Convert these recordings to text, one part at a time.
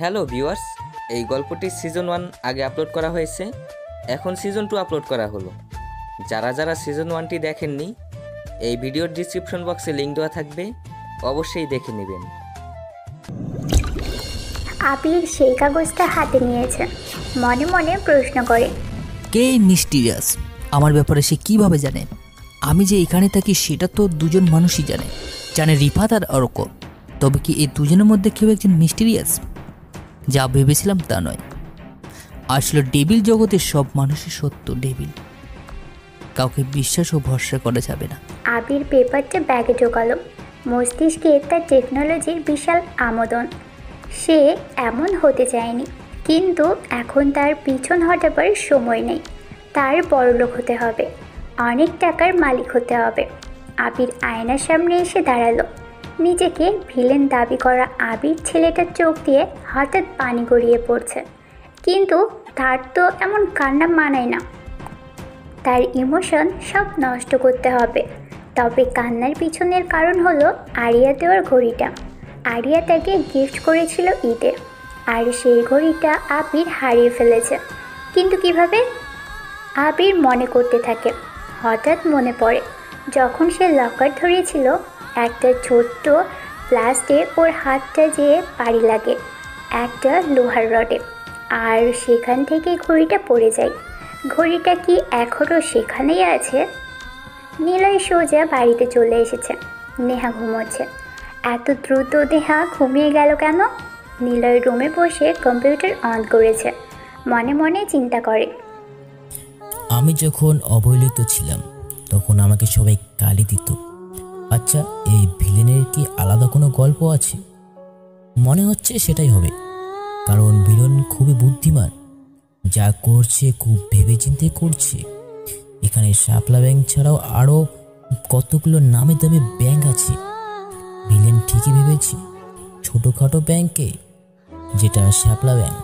Hello viewers, এই গল্পটি season 1 আগে আপলোড করা হয়েছে, এখন সিজন 2 আপলোড করা হলো। যারা যারা সিজন 1টি দেখেননি, এই ভিডিওর ডিসক্রিপশন বক্সে লিঙ্ক দেওয়া থাকবে, অবশ্যই দেখে নেবেন। আবির সেই কাগজটা হাতে নিয়েছে, মনে মনে প্রশ্ন করে, কে মিস্টিরিয়াস? আমার ব্যাপারে সে কিভাবে জানে? আমি যে এখানে থাকি সেটা তো দুজন মানুষই জানে রিফাত আর অর্ক। তবে কি এই দুজনের মধ্যে কেউ একজন মিস্টিরিয়াস? যা ভেবেছিলাম তা নয়। আসলে ডেভিল জগতের সব মানুষই সত্য ডেভিল, কাউকে বিশ্বাস ও ভরসা করা যাবে না। আবির পেপারটা ব্যাগে ঢোকালো। মস্তিষ্কে তার টেকনোলজির বিশাল আমোদন। সে এমন হতে চায়নি, কিন্তু এখন তার পিছন হটাবার সময় নেই। তার বড়লোক হতে হবে, অনেক টাকার মালিক হতে হবে। আবির আয়নার সামনে এসে দাঁড়ালো। নিজেকে ভিলেন দাবি করা আবির ছেলেটার চোখ দিয়ে হঠাৎ পানি গড়িয়ে পড়ছে, কিন্তু তার তো এমন কান্না মানায় না। তার ইমোশন সব নষ্ট করতে হবে। তবে কান্নার পিছনের কারণ হলো আরিয়া দেওয়ার ঘড়িটা। আরিয়া তাকে গিফট করেছিল ঈদে, আর সেই ঘড়িটা আবির হারিয়ে ফেলেছে। কিন্তু কিভাবে? আবির মনে করতে থাকে। হঠাৎ মনে পড়ে, যখন সে লকার ধরেছিল, একটা ছোট্ট ব্লাস্টে ওর হাতটা যেয়ে বাড়ি লাগে একটা লোহার রডে, আর সেখান থেকে ঘড়িটা পড়ে যায়। ঘড়িটা কি এখনও সেখানেই আছে? নিলয় সোজা বাড়িতে চলে এসেছে। নেহা ঘুমোচ্ছে। এত দ্রুত নেহা ঘুমিয়ে গেল কেন? নিলয় রুমে বসে কম্পিউটার অন করেছে, মনে মনে চিন্তা করে, আমি যখন অবহেলিত ছিলাম তখন আমাকে সবাই গালি দিত। আচ্ছা, এই ভিলেনের কি আলাদা কোনো গল্প আছে? মনে হচ্ছে সেটাই হবে, কারণ ভিলেন খুবই বুদ্ধিমান, যা করছে খুব ভেবেচিন্তে করছে। এখানে শাপলা ব্যাংক ছাড়াও আরও কতগুলো নামে দামি ব্যাংক আছে। ভিলেন ঠিকই ভেবেছে ছোটোখাটো ব্যাংকে, যেটা শাপলা ব্যাংক,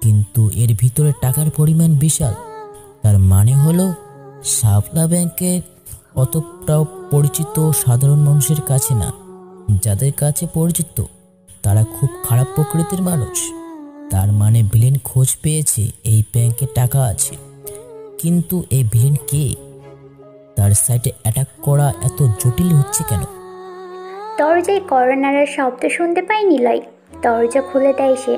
কিন্তু এর ভিতরে টাকার পরিমাণ বিশাল। তার মানে হলো শাপলা ব্যাংকে অতটাও পরিচিত সাধারণ মানুষের কাছে না। যাদের কাছে পরিচিত তারা খুব খারাপ প্রকৃতির মানুষ। তার মানে ভিলেন খোঁজ পেয়েছে এই ব্যাংকে টাকা আছে। কিন্তু এই ভিলেন কে? তার সাইটে অ্যাটাক করা এত জটিল হচ্ছে কেন? দরজায় করোনার শব্দ শুনতে পায় নিলয়। দরজা খুলে দেয় সে।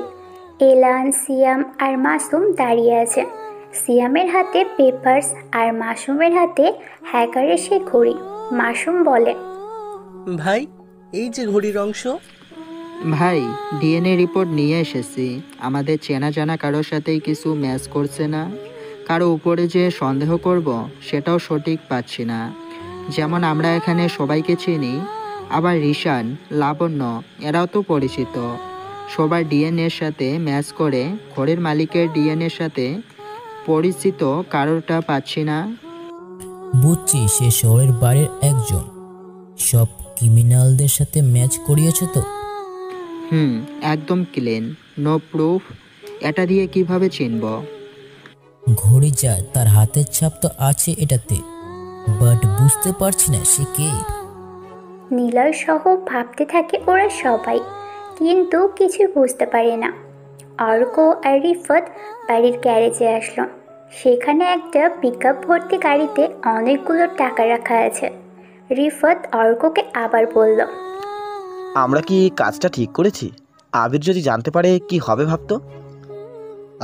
এলান, সিয়াম আর মাসুম দাঁড়িয়ে আছে। সিয়ামের হাতে পেপারস আর মাসুমের হাতে হ্যাকারের সে ঘড়ি। মাসুম বলে, ভাই, এই যে ঘড়ির অংশ। ভাই, ডিএনএ রিপোর্ট নিয়ে এসেছি। আমাদের চেনা জানা কারোর সাথেই কিছু ম্যাচ করছে না। কারো উপরে যে সন্দেহ করব সেটাও সঠিক পাচ্ছি না। যেমন আমরা এখানে সবাইকে চিনি, আবার রিশান, লাবণ্য এরাও তো পরিচিত। সবার ডিএনএর সাথে ম্যাচ করে ঘরের মালিকের ডিএনএর সাথে পরিচিত কারোরটা পাচ্ছি না। বুঝছি, সে শহরের বাড়ির একজন। সব ক্রিমিনালদের সাথে ম্যাচ করিয়েছে তো? একদম ক্লিন, নো প্রুফ। এটা দিয়ে কিভাবে চিনব? ঘড়ি যা, তার হাতের ছাপ তো আছে এটাতে, বাট বুঝতে পারছি না সে কে। নিলয় সহ ভাবতে থাকে ওরা সবাই, কিন্তু কিছু বুঝতে পারে না। অর্ক আর রিফাত বাড়ির গ্যারেজে আসলো। সেখানে একটা পিকআপ ভর্তি গাড়িতে অনেকগুলো টাকা রাখা আছে। রিফাত অর্ককে আবার বলল, আমরা কি কাজটা ঠিক করেছি? আবির যদি জানতে পারে কি হবে ভাবতো।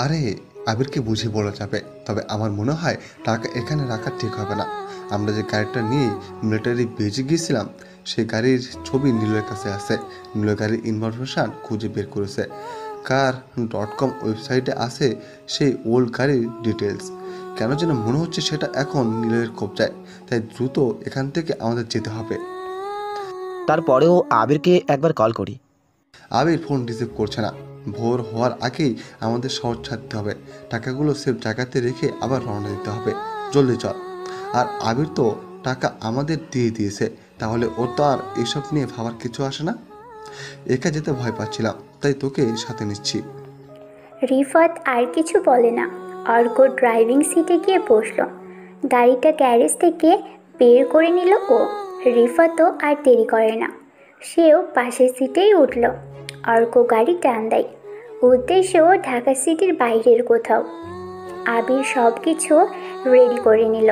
আরে, আবিরকে বুঝিয়ে বলা যাবে, তবে আমার মনে হয় টাকা এখানে রাখা ঠিক হবে না। আমরা যে গাড়িটা নিয়ে মিলিটারি বেজে গিয়েছিলাম, সেই গাড়ির ছবি নীলের কাছে আছে। নীলের গাড়ির ইনফরমেশান খুঁজে বের করেছে। car.com ওয়েবসাইটে আছে সেই ওল্ড গাড়ির ডিটেলস। কেন যেন মনে হচ্ছে সেটা এখন নীলের কবজায়, তাই দ্রুত এখান থেকে আমাদের যেতে হবে। তারপরেও আবিরকে একবার কল করি। আবির ফোন রিসিভ করছে না। ভোর হওয়ার আগেই আমাদের শহর ছাড়তে হবে। টাকাগুলো সেফ জায়গাতে রেখে আবার রওনা দিতে হবে। জলদি চল। আর আবির তো টাকা আমাদের দিয়ে দিয়েছে, তাহলে ওর তো আর এসব নিয়ে ভাবার কিছু আসে না। একা যেতে ভয় পাচ্ছিলাম, তাই তোকে সাথে নিচ্ছি। রিফাত আর কিছু বলে না। অর্ক ড্রাইভিং সিটে গিয়ে বসলো। গাড়িটা গ্যারেজ থেকে বের করে নিল ও। রিফাতও আর দেরি করে না, সেও পাশের সিটেই উঠল। অর্ক গাড়ি টান দেয়। উদ্দেশ্য ঢাকা সিটির বাইরের কোথাও। আবির সব কিছু রেডি করে নিল।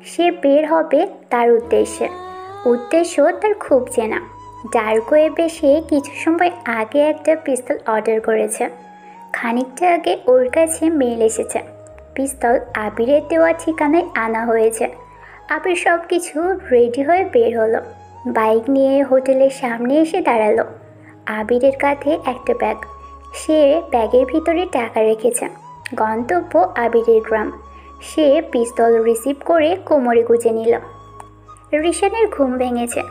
সে বের হবে তার উদ্দেশ্যে। উদ্দেশ্য তার খুব চেনা। ডার্ক ওয়েবে সে কিছু সময় আগে একটা পিস্তল অর্ডার করেছে। খানিকটা আগে ওর কাছে মেল এসেছে। পিস্তল আবিরের দেওয়া ঠিকানায় আনা হয়েছে। আবির সব কিছু রেডি হয়ে বের হলো। বাইক নিয়ে হোটেলের সামনে এসে দাঁড়ালো। আবিরের কাঁধে একটা ব্যাগ। সে ব্যাগের ভিতরে টাকা রেখেছে। গন্তব্য আবিরের গ্রাম। সে পিস্তল রিসিভ করে কোমরে গুজে নিল। রিশানের ঘুম ভেঙেছে।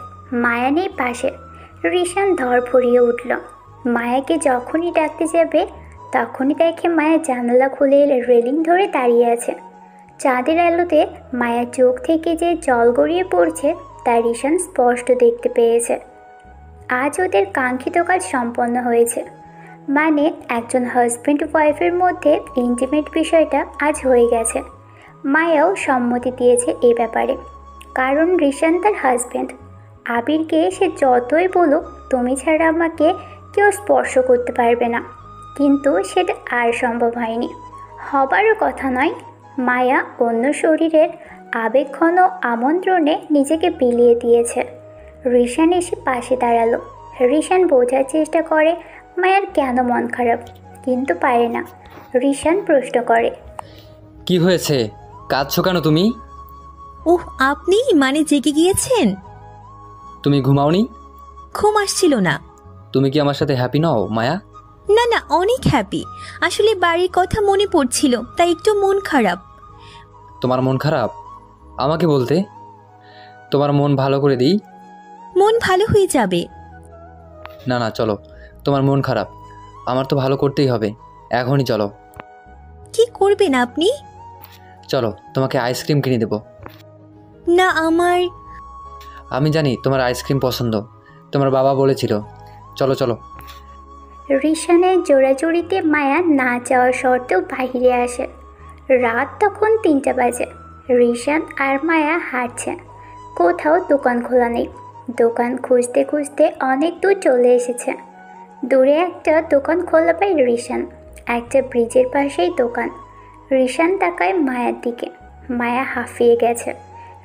মায়া নেই পাশে। রিশান ধরফরিয়ে উঠল। মায়াকে যখনই ডাকতে যাবে তখনই দেখে মায়া জানালা খুলে রেলিং ধরে দাঁড়িয়ে আছে। চাঁদের আলোতে মায়ার চোখ থেকে যে জল গড়িয়ে পড়ছে তা রিশান স্পষ্ট দেখতে পেয়েছে। আজ ওদের কাঙ্ক্ষিত কাজ সম্পন্ন হয়েছে। মানে একজন হাজব্যান্ড ওয়াইফের মধ্যে ইন্টিমেট বিষয়টা আজ হয়ে গেছে। মায়াও সম্মতি দিয়েছে এ ব্যাপারে, কারণ রিশান তার হাজব্যান্ড। আবিরকে সে যতই বলুক তুমি ছাড়া আমাকে কেউ স্পর্শ করতে পারবে না, কিন্তু সেটা আর সম্ভব হয়নি, হবারও কথা নয়। মায়া অন্য শরীরের আবেগঘন আমন্ত্রণে নিজেকে বিলিয়ে দিয়েছে। রিশান এসে পাশে দাঁড়ালো। রিশান বোঝার চেষ্টা করে মায়ার কেন মন খারাপ, কিন্তু পারে না। রিশান প্রশ্ন করে, কি হয়েছে, কাঁদছো কেন তুমি? ওহ, আপনি মানে জেগে গিয়েছেন? তুমি ঘুমাওনি? ঘুম আসছিল না। তুমি কি আমার সাথে হ্যাপি নও মায়া? না না, অনেক হ্যাপি। আসলে বাড়ির কথা মনে পড়ছিল, তাই একটু মন খারাপ। তোমার মন খারাপ? আমাকে বলতে, তোমার মন ভালো করে দিই। মন ভালো হয়ে যাবে। না না, চলো। তোমার মন খারাপ, আমার তো ভালো করতেই হবে। এখনই চলো। কি করবেন আপনি? চলো, তোমাকে আইসক্রিম কিনে দেবো। না, আমি জানি তোমার আইসক্রিম পছন্দ, তোমার বাবা বলেছিল। চলো চলো। রিশানের জোড়াজুড়িতে মায়া না যাওয়ার সত্ত্বেও বাহিরে আসে। রাত তখন 3টা বাজে। রিশান আর মায়া হাঁটছে। কোথাও দোকান খোলা নেই। দোকান খুঁজতে খুঁজতে অনেক দূর চলে এসেছে। দূরে একটা দোকান খোলা পায় রিশান। একটা ব্রিজের পাশেই দোকান। রিশান তাকায় মায়ার দিকে। মায়া হাঁফিয়ে গেছে।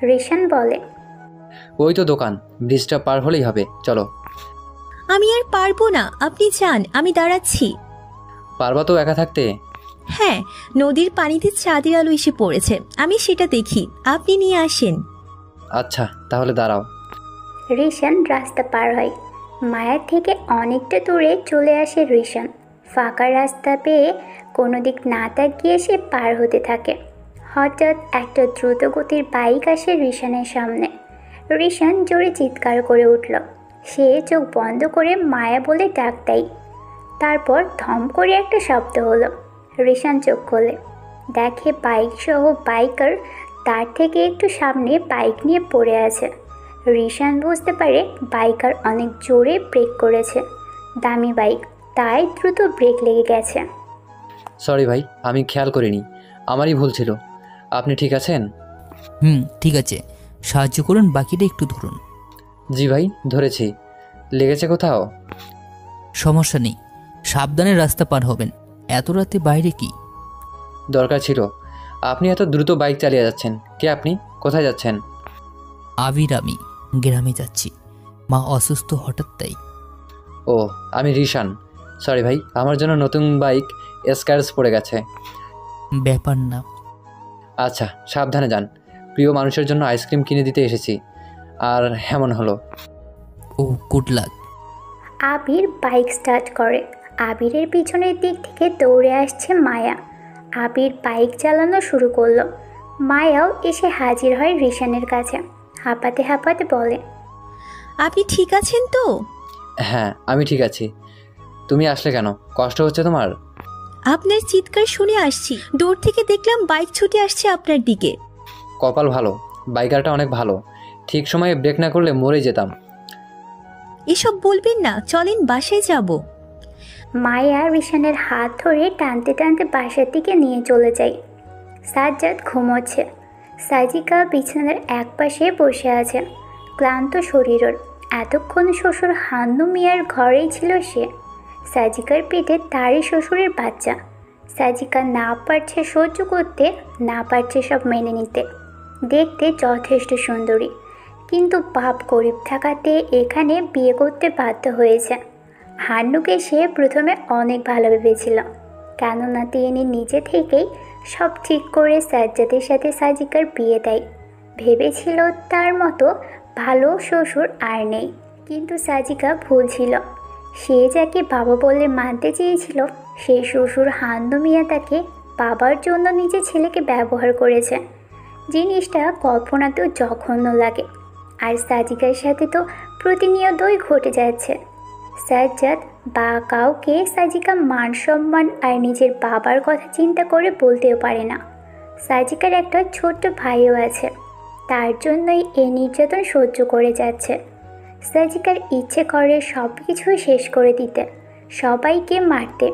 রিশান বলে, ওই তো দোকান, ব্রিজটা পার হলেই হবে, চলো। আমি আর পারবো না, আপনি যান, আমি দাঁড়াচ্ছি। পারবা তো একা থাকতে? হ্যাঁ, নদীর পানিতে চাঁদের আলো এসে পড়েছে, আমি সেটা দেখি, আপনি নিয়ে আসেন। আচ্ছা, তাহলে দাঁড়াও। রিশান রাস্তা পার হয়। মায়ার থেকে অনেকটা দূরে চলে আসে রিশান। ফাঁকা রাস্তা পেয়ে কোনো দিক না তাকিয়ে সে পার হতে থাকে। হঠাৎ একটা দ্রুতগতির বাইক আসে রিশানের সামনে। রিশান জোরে চিৎকার করে উঠল। সে চোখ বন্ধ করে মায়া বলে ডাক দেয়। তারপর ধম করে একটা শব্দ হলো। রিশান চোখ খোলে, দেখে বাইক সহ বাইকার তার থেকে একটু সামনে বাইক নিয়ে পড়ে আছে। রিশান বুঝতে পারে বাইকার অনেক জোরে ব্রেক করেছে। দামি বাইক, তাই দ্রুত ব্রেক লেগে গেছে। সরি ভাই, আমি খেয়াল করিনি, আমারই ভুল ছিল। আপনি ঠিক আছেন? ঠিক আছে, সাহায্য করুন, বাকিটা একটু ধরুন। জি ভাই, ধরেছি। লেগেছে কোথাও? সমস্যা নেই, সাবধানে রাস্তা পার হবেন। এত রাতে বাইরে কি দরকার ছিল? আপনি এত দ্রুত বাইক চালিয়ে যাচ্ছেন, কে আপনি? কোথায় যাচ্ছেন? আবির, আমি গ্রামে যাচ্ছি, মা অসুস্থ হঠাৎ, তাই। ও, আমি রিশান। সরি ভাই, আমার জন্য নতুন বাইক স্ক্র্যাচ পড়ে গেছে। ব্যাপার না। আচ্ছা, সাবধানে যান। প্রিয় মানুষের জন্য আইসক্রিম কিনে দিতে এসেছি, আর এমন হলো। ও, গুড লাক। আবির বাইক স্টার্ট করে। আবিরের পিছনের দিক থেকে দৌড়ে আসছে মায়া। আবির বাইক চালানো শুরু করলো। মায়াও এসে হাজির হয় রিশানের কাছে। হাঁপাতে হাঁপাতে বলে, আপনি ঠিক আছেন তো? হ্যাঁ, আমি ঠিক আছি। তুমি আসলে কেন? কষ্ট হচ্ছে তোমার? আপনার চিৎকার শুনে আসছি, দূর থেকে দেখলাম বাইক ছুটে আসছে আপনার দিকে। কপাল ভালো, বাইকারটা অনেক ভালো। ঠিক সময়ে ব্রেক না করলে মরে যেতাম। এসব বলবেন না, চলেন বাসায় যাব। মায়া রিশানের হাত ধরে টানতে টানতে বাসার দিকে নিয়ে চলে যায়। সাজ্জাদ ঘুমোচ্ছে। সাজিকা বিছানার একপাশে বসে আছে, ক্লান্ত শরীরের। এতক্ষণ শ্বশুর হান্নু মিয়ার ঘরেই ছিল সে। সাজিকার পেটে তারই শ্বশুরের বাচ্চা। সাজিকা না পারছে সহ্য করতে, না পারছে সব মেনে নিতে। দেখতে যথেষ্ট সুন্দরী, কিন্তু বাপ গরিব থাকাতে এখানে বিয়ে করতে বাধ্য হয়েছে। হান্নুকে সে প্রথমে অনেক ভালো ভেবেছিল, কেননা তিনি নিজে থেকেই সব ঠিক করে সাজ্জাদের সাথে সাজিকার বিয়ে দেয়। ভেবেছিল তার মতো ভালো শ্বশুর আর নেই, কিন্তু সাজিকা ভুল ছিল। সে যাকে বাবা বলে মানতে চেয়েছিল, সেই শ্বশুর হান্নু মিয়া তাকে বাবার জন্য নিজের ছেলেকে ব্যবহার করেছে। জিনিসটা কল্পনাতেও জঘন্য লাগে। আর সাজিকার সাথে তো প্রতিনিয়তই ঘটে যাচ্ছে। সাজ্জাদ বা কাউকে সাজিকা মান সম্মান আর নিজের বাবার কথা চিন্তা করে বলতেও পারে না। সাজিকার একটা ছোট্ট ভাইও আছে, তার জন্যই এই নির্যাতন সহ্য করে যাচ্ছে। সাজিকার ইচ্ছে করে সব কিছু শেষ করে দিতে, সবাইকে মারতে,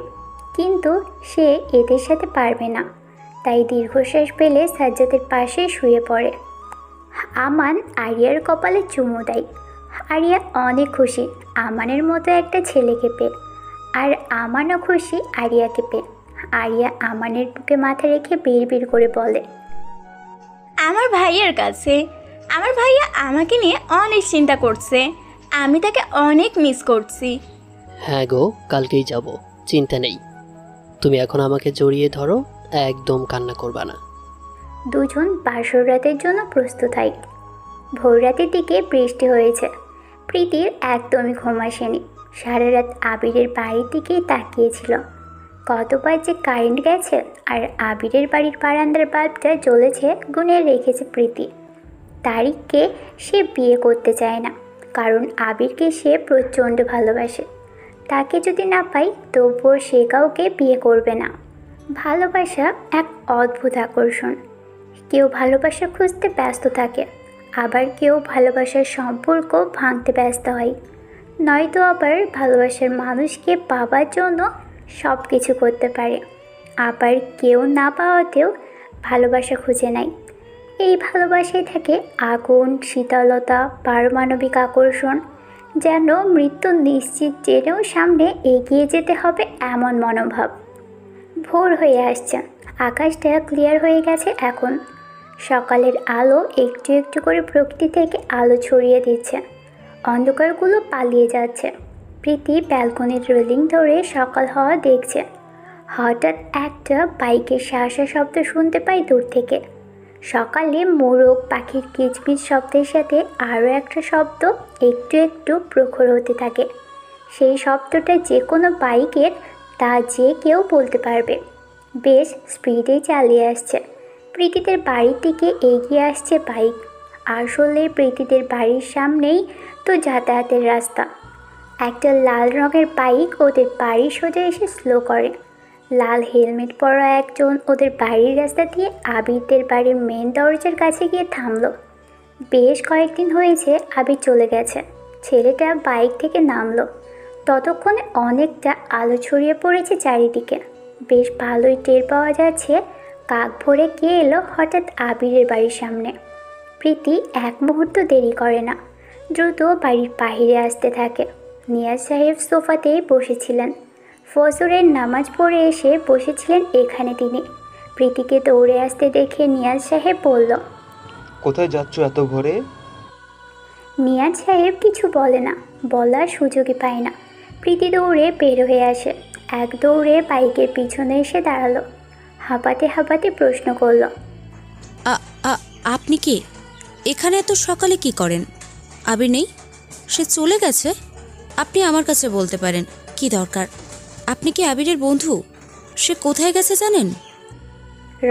কিন্তু সে এদের সাথে পারবে না। তাই দীর্ঘশ্বাস ফেলে সাজ্জাদের পাশে শুয়ে পড়ে। আমান আরিয়ার কপালে চুমু দেয়। আরিয়া অনেক খুশি আমানের মতো একটা ছেলেকে পেয়ে, আর আমানও খুশি আরিয়াকে পেয়ে। আরিয়া আমানের বুকে মাথা রেখে বিড়বিড় করে বলে, আমার ভাইয়ের কাছে। আমার ভাইয়া আমাকে নিয়ে অনেক চিন্তা করছে, আমি তাকে অনেক মিস করছি। হ্যাঁ গো, কালকেই যাব, চিন্তা নেই। তুমি এখন আমাকে জড়িয়ে ধরো, একদম কান্না করবা না। দুজন বাসর রাতের জন্য প্রস্তুত হয়। ভোর রাতের দিকে বৃষ্টি হয়েছে। প্রীতির একদমই ঘুম আসেনি। সারা রাত আবিরের বাড়ির দিকেই তাকিয়েছিল। কতবার যে কারেন্ট গেছে, আর আবিরের বাড়ির বারান্দার বাল্বটা জ্বলেছে গুনে রেখেছে প্রীতি। তারিককে সে বিয়ে করতে চায় না, কারণ আবিরকে সে প্রচণ্ড ভালোবাসে। তাকে যদি না পাই তবুও সে কাউকে বিয়ে করবে না। ভালোবাসা এক অদ্ভুত আকর্ষণ। কেউ ভালোবাসা খুঁজতে ব্যস্ত থাকে, আবার কেউ ভালোবাসার সম্পর্ক ভাঙতে ব্যস্ত হয়। নয়তো আবার ভালোবাসার মানুষকে পাওয়ার জন্য সব কিছু করতে পারে। আবার কেউ না পাওয়াতেও ভালোবাসা খুঁজে নেয়। এই ভালোবাসায় থাকে আগুন, শীতলতা, পারমাণবিক আকর্ষণ, যেন মৃত্যু নিশ্চিত জেনেও সামনে এগিয়ে যেতে হবে এমন মনোভাব। ভোর হয়ে আসছে, আকাশটা ক্লিয়ার হয়ে গেছে এখন। সকালের আলো একটু একটু করে প্রকৃতি থেকে আলো ছড়িয়ে দিচ্ছে। অন্ধকারগুলো পালিয়ে যাচ্ছে। প্রীতি ব্যালকনির রেলিং ধরে সকাল হওয়া দেখছে। হঠাৎ একটা বাইকের শাঁসা শব্দ শুনতে পাই দূর থেকে। সকালে মোরগ পাখির কিচমিচ শব্দের সাথে আরও একটা শব্দ একটু একটু প্রখর হতে থাকে। সেই শব্দটা যে কোনো বাইকের, তা যে কেউ বলতে পারবে। বেশ স্পিডে চালিয়ে আসছে। প্রীতিদের বাড়ির দিকে এগিয়ে আসছে বাইক। আসলে প্রীতিদের বাড়ির সামনেই তো যাতায়াতের রাস্তা। একটা লাল রঙের বাইক ওদের বাড়ির সোজা এসে স্লো করে। লাল হেলমেট পরা একজন ওদের বাড়ির রাস্তা দিয়ে আবিরদের বাড়ির মেন দরজার কাছে গিয়ে থামলো। বেশ কয়েকদিন হয়েছে আবির চলে গেছে। ছেলেটা বাইক থেকে নামলো। ততক্ষণে অনেকটা আলো ছড়িয়ে পড়েছে চারিদিকে। বেশ ভালোই টের পাওয়া যাচ্ছে কাক ভরে কে এলো হঠাৎ আবিরের বাড়ির সামনে। প্রীতি এক মুহূর্ত দেরি করে না, দ্রুত বাড়ির বাহিরে আসতে থাকে। নিয়াজ সাহেব সোফাতেই বসেছিলেন। ফজরের নামাজ পড়ে এসে বসেছিলেন এখানে তিনি। প্রীতিকে দৌড়ে আসতে দেখে নিয়াজ সাহেব বলল, কোথায় যাচ্ছ এত ভোরে? নিয়াজ সাহেব কিছু বলে না, বলার সুযোগই পায় না। প্রীতি দৌড়ে বের হয়ে আসে। এক দৌড়ে বাইকের পিছনে এসে দাঁড়ালো। হাঁপাতে হাঁপাতে প্রশ্ন করল, আপনি কি এখানে এত সকালে কি করেন? আবির নেই, সে চলে গেছে? আপনি আমার কাছে বলতে পারেন, কি দরকার? আপনি কি আবিরের বন্ধু? সে কোথায় গেছে জানেন?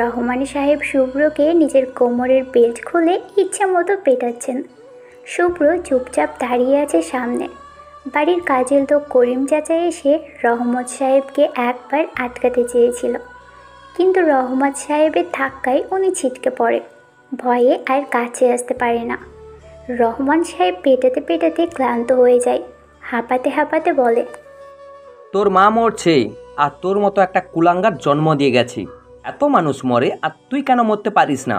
রহমান সাহেব শুভ্রকে নিজের কোমরের বেল্ট খুলে ইচ্ছা মতো পেটাচ্ছেন। শুভ্র চুপচাপ দাঁড়িয়ে আছে সামনে। বাড়ির কাজের লোক করিম চাচা এসে রহমত সাহেবকে একবার আটকাতে চেয়েছিল, কিন্তু রহমত সাহেবের ধাক্কায় উনি ছিটকে পড়ে। ভয়ে আর কাছে আসতে পারে না। রহমান সাহেব পেটাতে পেটাতে ক্লান্ত হয়ে যায়। হাঁপাতে হাঁপাতে বলে, তোর মা মরছে আর তোর মতো একটা কুলাঙ্গার জন্ম দিয়ে গেছি। এত মানুষ মরে আর তুই কেন মরতে পারিস না?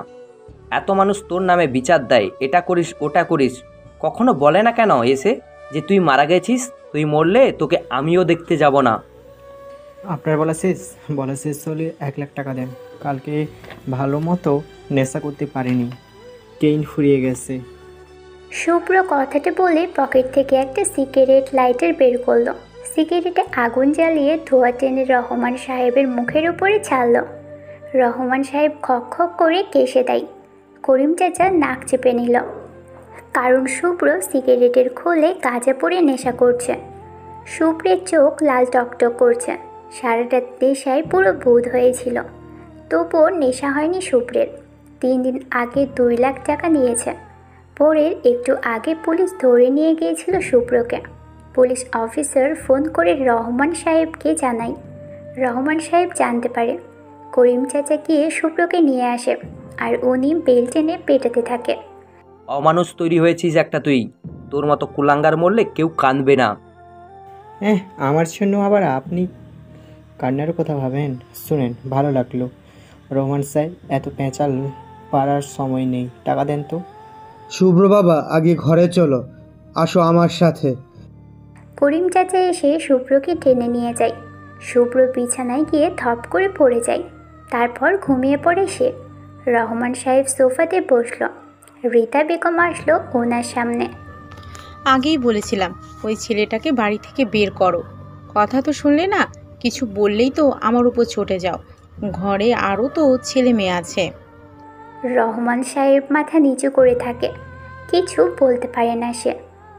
এত মানুষ তোর নামে বিচার দেয়, এটা করিস ওটা করিস, কখনো বলে না কেন এসে যে তুই মারা গেছিস, তুই মরলে তোকে আমিও দেখতে যাব না। আপনার বলা শেষ হলে 1 লাখ টাকা দেন। কালকে ভালো মতো নেশা করতে পারিনি, ট্রেন ফুরিয়ে গেছে। শুভ্র কথাটা বলে পকেট থেকে একটা সিগারেট লাইটার বের করলো। সিগারেটে আগুন জ্বালিয়ে ধোঁয়া টেনে রহমান সাহেবের মুখের উপরে ছাড়ল। রহমান সাহেব খক খক করে কেসে দেয়। করিম চাচা নাক চেপে নিল, কারণ শুভ্র সিগারেটের খোলে গাঁজা পরে নেশা করছে। শুভ্রের চোখ লাল টকটক করছে, সারাটা নেশায় পুরো ভূত হয়েছিল। তবুও নেশা হয়নি শুভ্রের। 3 দিন আগে 2 লাখ টাকা নিয়েছে। পরের একটু আগে পুলিশ ধরে নিয়ে গিয়েছিল শুভ্রকে। পুলিশ অফিসার ফোন করে রহমান সাহেবকে জানায়। রহমান সাহেব জানতে পারে। করিম চাচা গিয়ে শুভ্রকে নিয়ে আসে, আর উনি বেল টেনে পেটাতে থাকে। অমানুষ তৈরি হয়েছিস একটা তুই, তোর মতো কুলাঙ্গার মরলে কেউ কাঁদবে না। আমার জন্য আবার আপনি কান্নার কথা ভাবেন? শুনেন, ভালো লাগলো রহমান সাহেব, এত পেঁচাল পারার সময় নেই, টাকা দেন তো। শুভ্র বাবা, আগে ঘরে চলো, আসো আমার সাথে। করিম চাচা এসে শুভ্রকে টেনে নিয়ে যায়। শুভ্র বিছানায় গিয়ে ধপ করে পড়ে যায়। তারপর ঘুমিয়ে পড়ে সে। রহমান সাহেব সোফাতে বসলো। রীতা বেগম আসলো ওনার সামনে। আগেই বলেছিলাম ওই ছেলেটাকে বাড়ি থেকে বের করো, কথা তো শুনলে না, কিছু বললেই তো আমার উপর চটে যাও, ঘরে আরও তো ছেলে মেয়ে আছে। রহমান সাহেব মাথা নিচু করে থাকে, কিছু বলতে পারে না সে।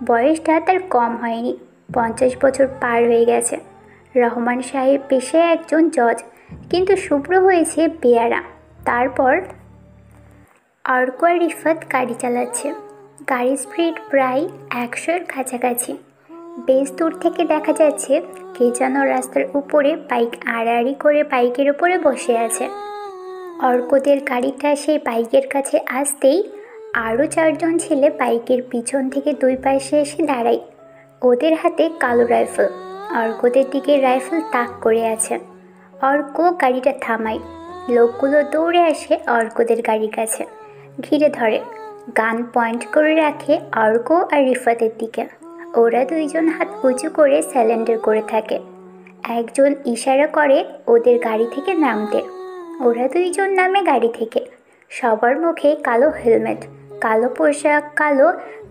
বয়সটা তার কম হয়নি, 50 বছর পার হয়ে গেছে। রহমান সাহেব পেশায় একজন জজ, কিন্তু শুভ্র হয়েছে বেয়ারা। তারপর অর্ক আর রিফাত গাড়ি চালাচ্ছে। গাড়ির স্পিড প্রায় 100-এর কাছাকাছি। বেশ দূর থেকে দেখা যাচ্ছে কে যেন রাস্তার উপরে বাইক আড়াআড়ি করে বাইকের উপরে বসে আছে। অর্কদের গাড়িটা সেই বাইকের কাছে আসতেই আরও 4 জন ছেলে বাইকের পিছন থেকে 2 পাশে এসে দাঁড়ায়। ওদের হাতে কালো রাইফেল। অর্কদের দিকে রাইফেল তাক করে আছে। অর্ক গাড়িটা থামায়। লোকগুলো দৌড়ে আসে অর্কদের গাড়ির কাছে, ঘিরে ধরে, গান পয়েন্ট করে রাখে অর্ক আর রিফাতের দিকে। ওরা 2 জন হাত উঁচু করে স্যালেন্ডার করে থাকে। একজন ইশারা করে ওদের গাড়ি থেকে নামতে। ওরা 2 জন নামে গাড়ি থেকে। সবার মুখে কালো হেলমেট, কালো পোশাক, কালো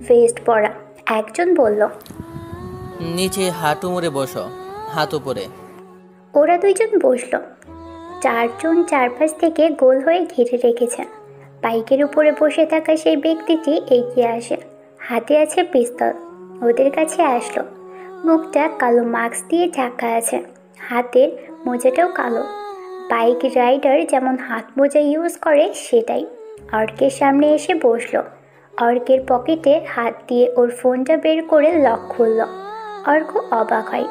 ভেস্ট পরা। একজন বলল, নিচে হাঁটু মুড়ে বসো, হাত উপরে। ওরা 2 জন বসলো। 4 জন চারপাশ থেকে গোল হয়ে ঘিরে রেখেছে। বাইকের উপরে বসে থাকা সেই ব্যক্তিটি এগিয়ে আসে, হাতে আছে পিস্তল। ওদের কাছে আসলো। মুখটা কালো মাস্ক দিয়ে ঢাকা আছে, হাতের মোজাটাও কালো। বাইক রাইডার যেমন হাত মোজা ইউজ করে সেটাই। অর্কের সামনে এসে বসলো। অর্কের পকেটে হাত দিয়ে ওর ফোনটা বের করে লক খুলল। অর্ক অবাক হয়,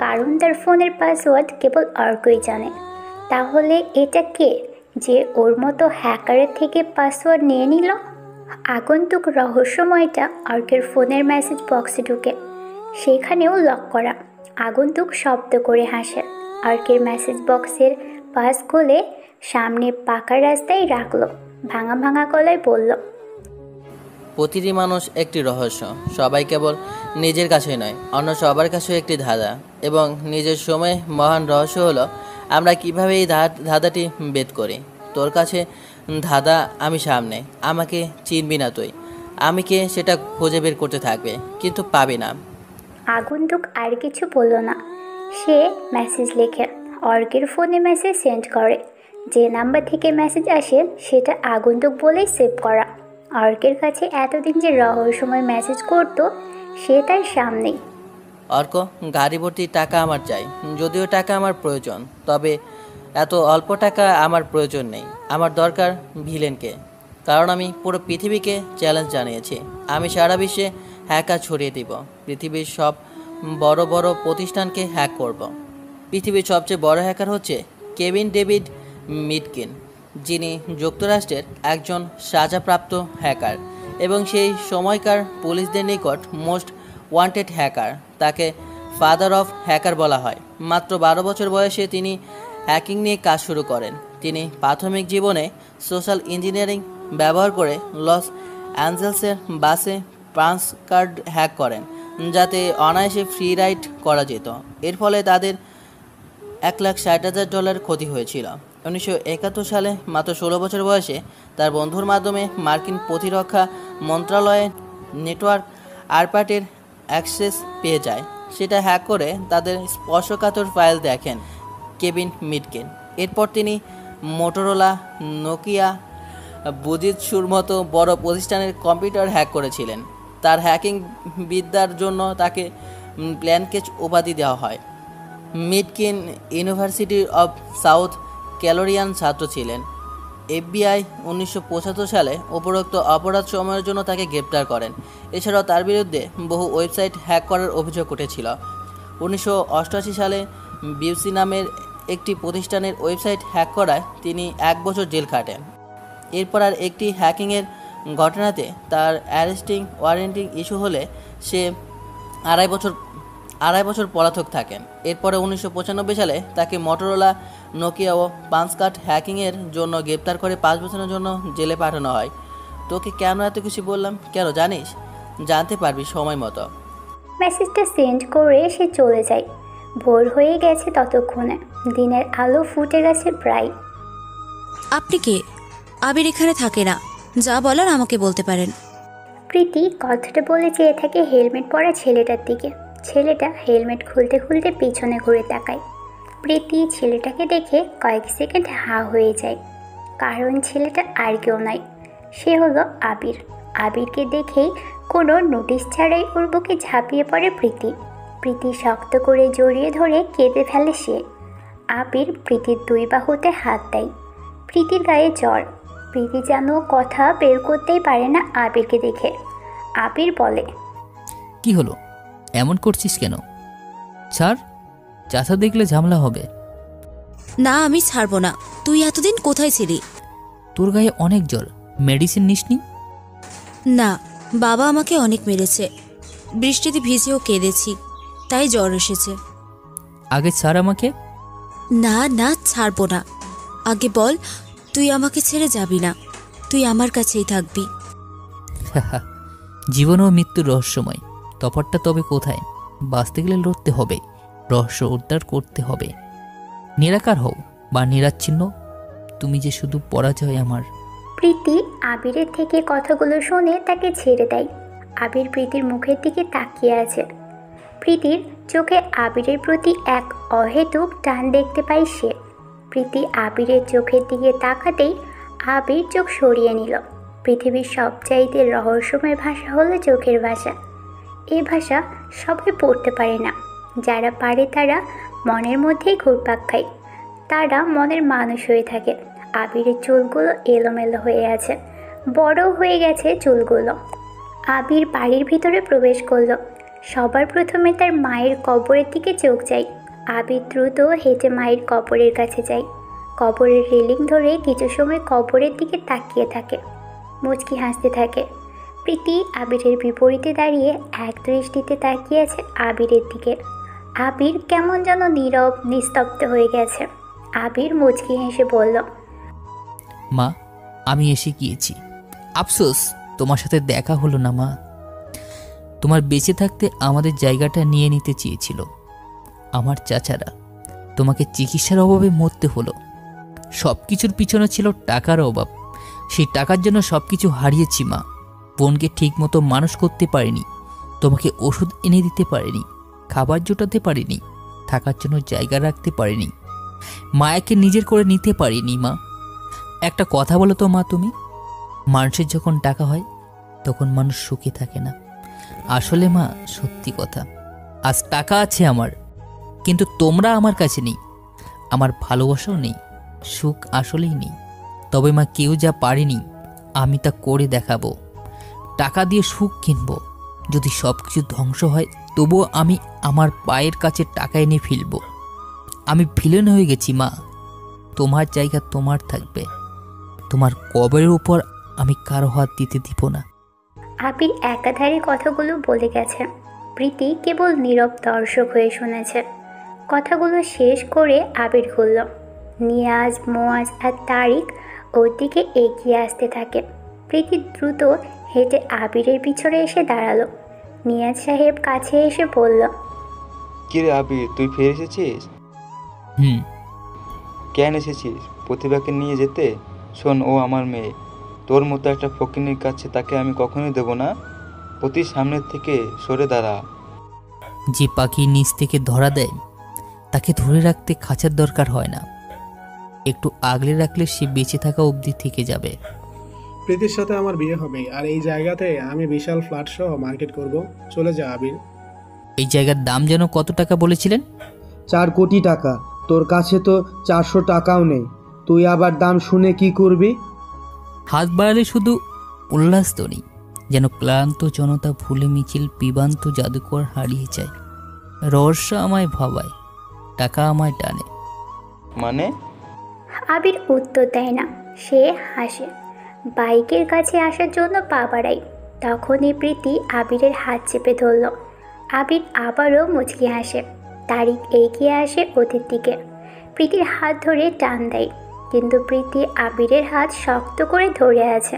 কারণ তার ফোনের পাসওয়ার্ড কেবল অর্কই জানে। তাহলে এটা কে যে ওর মতো হ্যাকারের থেকে পাসওয়ার্ড নিয়ে নিল? আগন্তুক রহস্যময়টা অর্কের ফোনের মেসেজ বক্সে ঢুকে, সেখানেও লক করা। আগন্তুক শব্দ করে হাসে। অর্কের মেসেজ বক্সের পাস খুলে সামনে পাকা রাস্তায় রাখলো। ভাঙা ভাঙা গলায় বলল, প্রতিটি মানুষ একটি রহস্য, সবাই কেবল নিজের কাছেই নয়, অন্য সবার কাছেও একটি ধাঁধা, এবং নিজের সময় মহান রহস্য হলো আমরা কিভাবে এই ধাঁধাটি ভেদ করি। তোর কাছে ধাঁধা, আমি সামনে, আমাকে চিনবি না তুই, আমি কে সেটা খুঁজে বের করতে থাকবে, কিন্তু পাবি না। আগন্তুক আর কিছু বলল না। সে মেসেজ লেখে, অর্কের ফোনে মেসেজ সেন্ড করে। যে নাম্বার থেকে মেসেজ আসে সেটা আগন্তুক বলেই সেভ করা। অর্কের কাছে এতদিন যে রহস্যময় মেসেজ করতো সে তার সামনেই। অর্ক, গাড়ি ভর্তি টাকা আমার চাই, যদিও টাকা আমার প্রয়োজন, তবে এত অল্প টাকা আমার প্রয়োজন নেই। আমার দরকার ভিলেনকে, কারণ আমি পুরো পৃথিবীকে চ্যালেঞ্জ জানিয়েছি। আমি সারা বিশ্বে হ্যাকার ছড়িয়ে দিব, পৃথিবীর সব বড় বড় প্রতিষ্ঠানকে হ্যাক করব। পৃথিবীর সবচেয়ে বড় হ্যাকার হচ্ছে কেভিন ডেভিড মিডকিন, যিনি যুক্তরাষ্ট্রের একজন সাজাপ্রাপ্ত হ্যাকার এবং সেই সময়কার পুলিশদের নিকট মোস্ট ওয়ান্টেড হ্যাকার। তাকে ফাদার অফ হ্যাকার বলা হয়। মাত্র 12 বছর বয়সে তিনি হ্যাকিং নিয়ে কাজ শুরু করেন। তিনি প্রাথমিক জীবনে সোশ্যাল ইঞ্জিনিয়ারিং ব্যবহার করে লস অ্যাঞ্জেলসের বাসে পাঞ্চ কার্ড হ্যাক করেন, যাতে অনায়াসে ফ্রি রাইড করা যেত। এর ফলে তাদের $1,60,000 ক্ষতি হয়েছিল। 1971 সালে মাত্র 16 বছর বয়সে তার বন্ধুর মাধ্যমে মার্কিন প্রতিরক্ষা মন্ত্রণালয়ের নেটওয়ার্ক আরপাটের অ্যাক্সেস পেয়ে যায়। সেটা হ্যাক করে তাদের স্পর্শকাতর ফাইল দেখেন কেভিন মিডকেন। এরপর তিনি মোটোরোলা, নোকিয়া, বুজিৎসুর মতো বড় প্রতিষ্ঠানের কম্পিউটার হ্যাক করেছিলেন। তার হ্যাকিং বিদ্যার জন্য তাকে প্ল্যানকেচ উপাধি দেওয়া হয়। মিডকিন ইউনিভার্সিটি অব সাউথ ক্যালোরিয়ান ছাত্র ছিলেন। FBI 1975 সালে উপরোক্ত অপরাধ সময়ের জন্য তাকে গ্রেপ্তার করেন। এছাড়াও তার বিরুদ্ধে বহু ওয়েবসাইট হ্যাক করার অভিযোগ উঠেছিল। 1988 সালে বিউসি নামের একটি প্রতিষ্ঠানের ওয়েবসাইট হ্যাক করায় তিনি 1 বছর জেল কাটেন। এরপর আর একটি হ্যাকিংয়ের ঘটনাতে তার অ্যারেস্টিং ওয়ারেন্টিং ইস্যু হলে সে আড়াই বছর পলাতক থাকেন। এরপরে 1995 সালে তাকে মোটোরোলা, নোকিয়া ও পাঞ্চকাট হ্যাকিংয়ের জন্য গ্রেপ্তার করে 5 বছরের জন্য জেলে পাঠানো হয়। তোকে কেন এত কিছু বললাম, কেন জানিস? জানতে পারবি সময় মতো। মেসেজটা সেন্ড করে সে চলে যায়। ভোর হয়ে গেছে ততক্ষণে, দিনের আলো ফুটে গেছে প্রায়। আপনি কে? আবির এখানে থাকে না, যা বলার আমাকে বলতে পারেন। প্রীতি কথাটা বলে চেয়ে থাকে হেলমেট পরা ছেলেটার দিকে। ছেলেটা হেলমেট খুলতে খুলতে পিছনে ঘুরে তাকায়। প্রীতি ছেলেটাকে দেখে কয়েক সেকেন্ড হা হয়ে যায়, কারণ ছেলেটা আর কেউ নয়, সে হলো আবির। আবিরকে দেখেই কোনো নোটিশ ছাড়াই ওর বুকে ঝাঁপিয়ে পড়ে প্রীতি। প্রীতি শক্ত করে জড়িয়ে ধরে কেঁদে ফেলে সে। আবির প্রীতির 2 বাহুতে হাত দেয়। প্রীতির গায়ে জ্বর। প্রীতি যেন কথা বের করতেই পারে না আবিরকে দেখে। আবির বলে, কি হলো, এমন করছিস কেন? ছাড়, চাচা দেখলে ঝামেলা হবে। না, আমি ছাড়বো না। তুই এতদিন কোথায় ছিলি? তোর গায়ে অনেক জ্বর, মেডিসিন নিসনি? না, বাবা আমাকে অনেক মেরেছে, বৃষ্টিতে ভিজেও কেঁদেছি, তাই জ্বর এসেছে। আগে ছাড় আমাকে। না না, ছাড়বো না। আগে বল, তুই আমাকে ছেড়ে যাবি না, তুই আমার কাছেই থাকবি। জীবন ও মৃত্যুর রহস্যময়, তফাৎটা তবে কোথায়? বাঁচতে গেলে লড়তে হবে, রহস্য উদ্ধার করতে হবে। নিরাকার হও বা নিরাচ্ছিন্ন, তুমি যে শুধু পরাজয় আমার। প্রীতি আবিরের থেকে কথাগুলো শুনে তাকে ছেড়ে দেয়। আবির প্রীতির মুখের দিকে তাকিয়ে আছে। প্রীতির চোখে আবিরের প্রতি এক অহেতুক টান দেখতে পায় সে। প্রীতি আবিরের চোখের দিকে তাকাতেই আবির চোখ সরিয়ে নিল। পৃথিবীর সবচাইতে রহস্যময় ভাষা হলো চোখের ভাষা। এই ভাষা সবাই পড়তে পারে না, যারা পারে তারা মনের মধ্যেই ঘুরপাক খায়, তারা মনের মানুষ হয়ে থাকে। আবিরের চুলগুলো এলোমেলো হয়ে আছে, বড় হয়ে গেছে চুলগুলো। আবির বাড়ির ভিতরে প্রবেশ করলো। সবার প্রথমে তার মায়ের কবরের দিকে চোখ যায়। আবির দ্রুত হেঁটে মায়ের কবরের কাছে যায়। কবরের রেলিং ধরে কিছু সময় কবরের দিকে তাকিয়ে থাকে, মুচকি হাসতে থাকে। প্রীতি আবিরের বিপরীতে দাঁড়িয়ে এক দৃষ্টিতে তাকিয়ে আছে আবিরের দিকে। আবির কেমন যেন নীরব নিস্তব্ধ হয়ে গেছে। আবির মুচকি হেসে বলল, মা, আমি এসে গিয়েছি। আফসোস তোমার সাথে দেখা হলো না মা। তোমার বেঁচে থাকতে আমাদের জায়গাটা নিয়ে নিতে চেয়েছিল আমার চাচারা। তোমাকে চিকিৎসার অভাবে মরতে হলো। সব কিছুর পিছনে ছিল টাকার অভাব। সেই টাকার জন্য সব কিছু হারিয়েছি মা। বোনকে ঠিক মতো মানুষ করতে পারিনি, তোমাকে ওষুধ এনে দিতে পারিনি, খাবার জোটাতে পারিনি, থাকার জন্য জায়গা রাখতে পারিনি, মায়াকে নিজের করে নিতে পারিনি মা। একটা কথা বলো তো মা, তুমি মানুষের যখন টাকা হয় তখন মানুষ সুখে থাকে না। আসলে মা, সত্যি কথা, আজ টাকা আছে আমার, কিন্তু তোমরা আমার কাছে নেই, আমার ভালোবাসাও নেই, সুখ আসলেই নেই। তবে মা, কেউ যা পারেনি আমি তা করে দেখাবো। টাকা দিয়ে সুখ কিনবো। যদি সব কিছু ধ্বংস হয় তবুও আমি আমার পায়ের কাছে টাকা এনে ফেলবো। আমি ভিলেন হয়ে গেছি মা। তোমার জায়গা তোমার থাকবে, তোমার কবরের উপর আমি কারো হাত দিতে দিব না। আবির একাধারে কথাগুলো বলে গেছে। প্রীতি কেবল নীরব দর্শক হয়ে শুনেছে। কথাগুলো শেষ করে আবির ঘুরল। নিয়াজ, মোয়াজ আর তারিক ওর দিকে এগিয়ে আসতে থাকে। প্রীতি দ্রুত হেঁটে আবিরের পিছনে এসে দাঁড়ালো। নিয়াজ সাহেব কাছে এসে বলল, কিরে আবির, তুই ফিরে এসেছিস? হুম। কেন এসেছিস? প্রতিভাকে নিয়ে যেতে? শোন, ও আমার মেয়ে। তোর মতো একটা ফকিনীর কাছে তাকে আমি কখনোই দেব না। প্রতি সামনের থেকে সরে দাঁড়া। যে পাখি নিচ থেকে ধরা দেয় তাকে ধরে রাখতে খাঁচার দরকার হয় না, একটু আগলে রাখলে সে বেঁচে থাকা অবধি থেকে যাবে। প্রীতির সাথে আমার বিয়ে হবে, আর এই জায়গাতে আমি বিশাল ফ্ল্যাট সহ মার্কেট করব। চলে যা আবির। এই জায়গার দাম যেন কত টাকা বলেছিলেন? 4 কোটি টাকা। তোর কাছে তো 400 টাকাও নেই, তুই আবার দাম শুনে কি করবি? হাত বাড়ালে শুধু উল্লাসধ্বনি, যেন ক্লান্ত জনতা ভুলে মিছিল পিবান্ত জাদুকর হারিয়ে যায়। রহস্য আমায় ভাবায়, টাকা আমায় টানে। মানে? আবির উত্তর দেয় না, সে হাসে। বাইকের কাছে আসার জন্য পা বাড়ায়। তখনই প্রীতি আবিরের হাত চেপে ধরল। আবির আবারও মুচকি হাসে। তারিক এগিয়ে আসে ওদের দিকে, প্রীতির হাত ধরে টান দেয়, কিন্তু প্রীতি আবিরের হাত শক্ত করে ধরে আছে।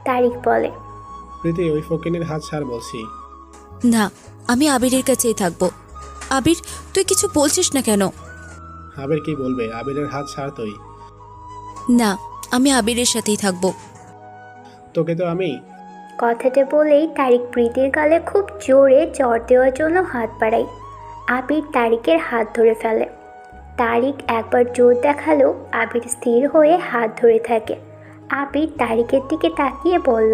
তারিক বলে, প্রীতি, ওই ফকিনের হাত ছাড় বলছি। না, আমি আবিরের কাছেই থাকবো। আবির, তুই কিছু বলছিস না কেন? আবির কি বলবে? আবিরের হাত ছাড় তুই। না, আমি আবিরের সাথেই থাকবো। তোকে তো আমি। কথাটা বলেই তারিক প্রীতির গালে খুব জোরে চড় দেওয়ার জন্য হাত বাড়ায়। আবির তারিকের হাত ধরে ফেলে। তারিক একবার জোর দেখালেও আবির স্থির হয়ে হাত ধরে থাকে। আবির তারিকের দিকে তাকিয়ে বলল,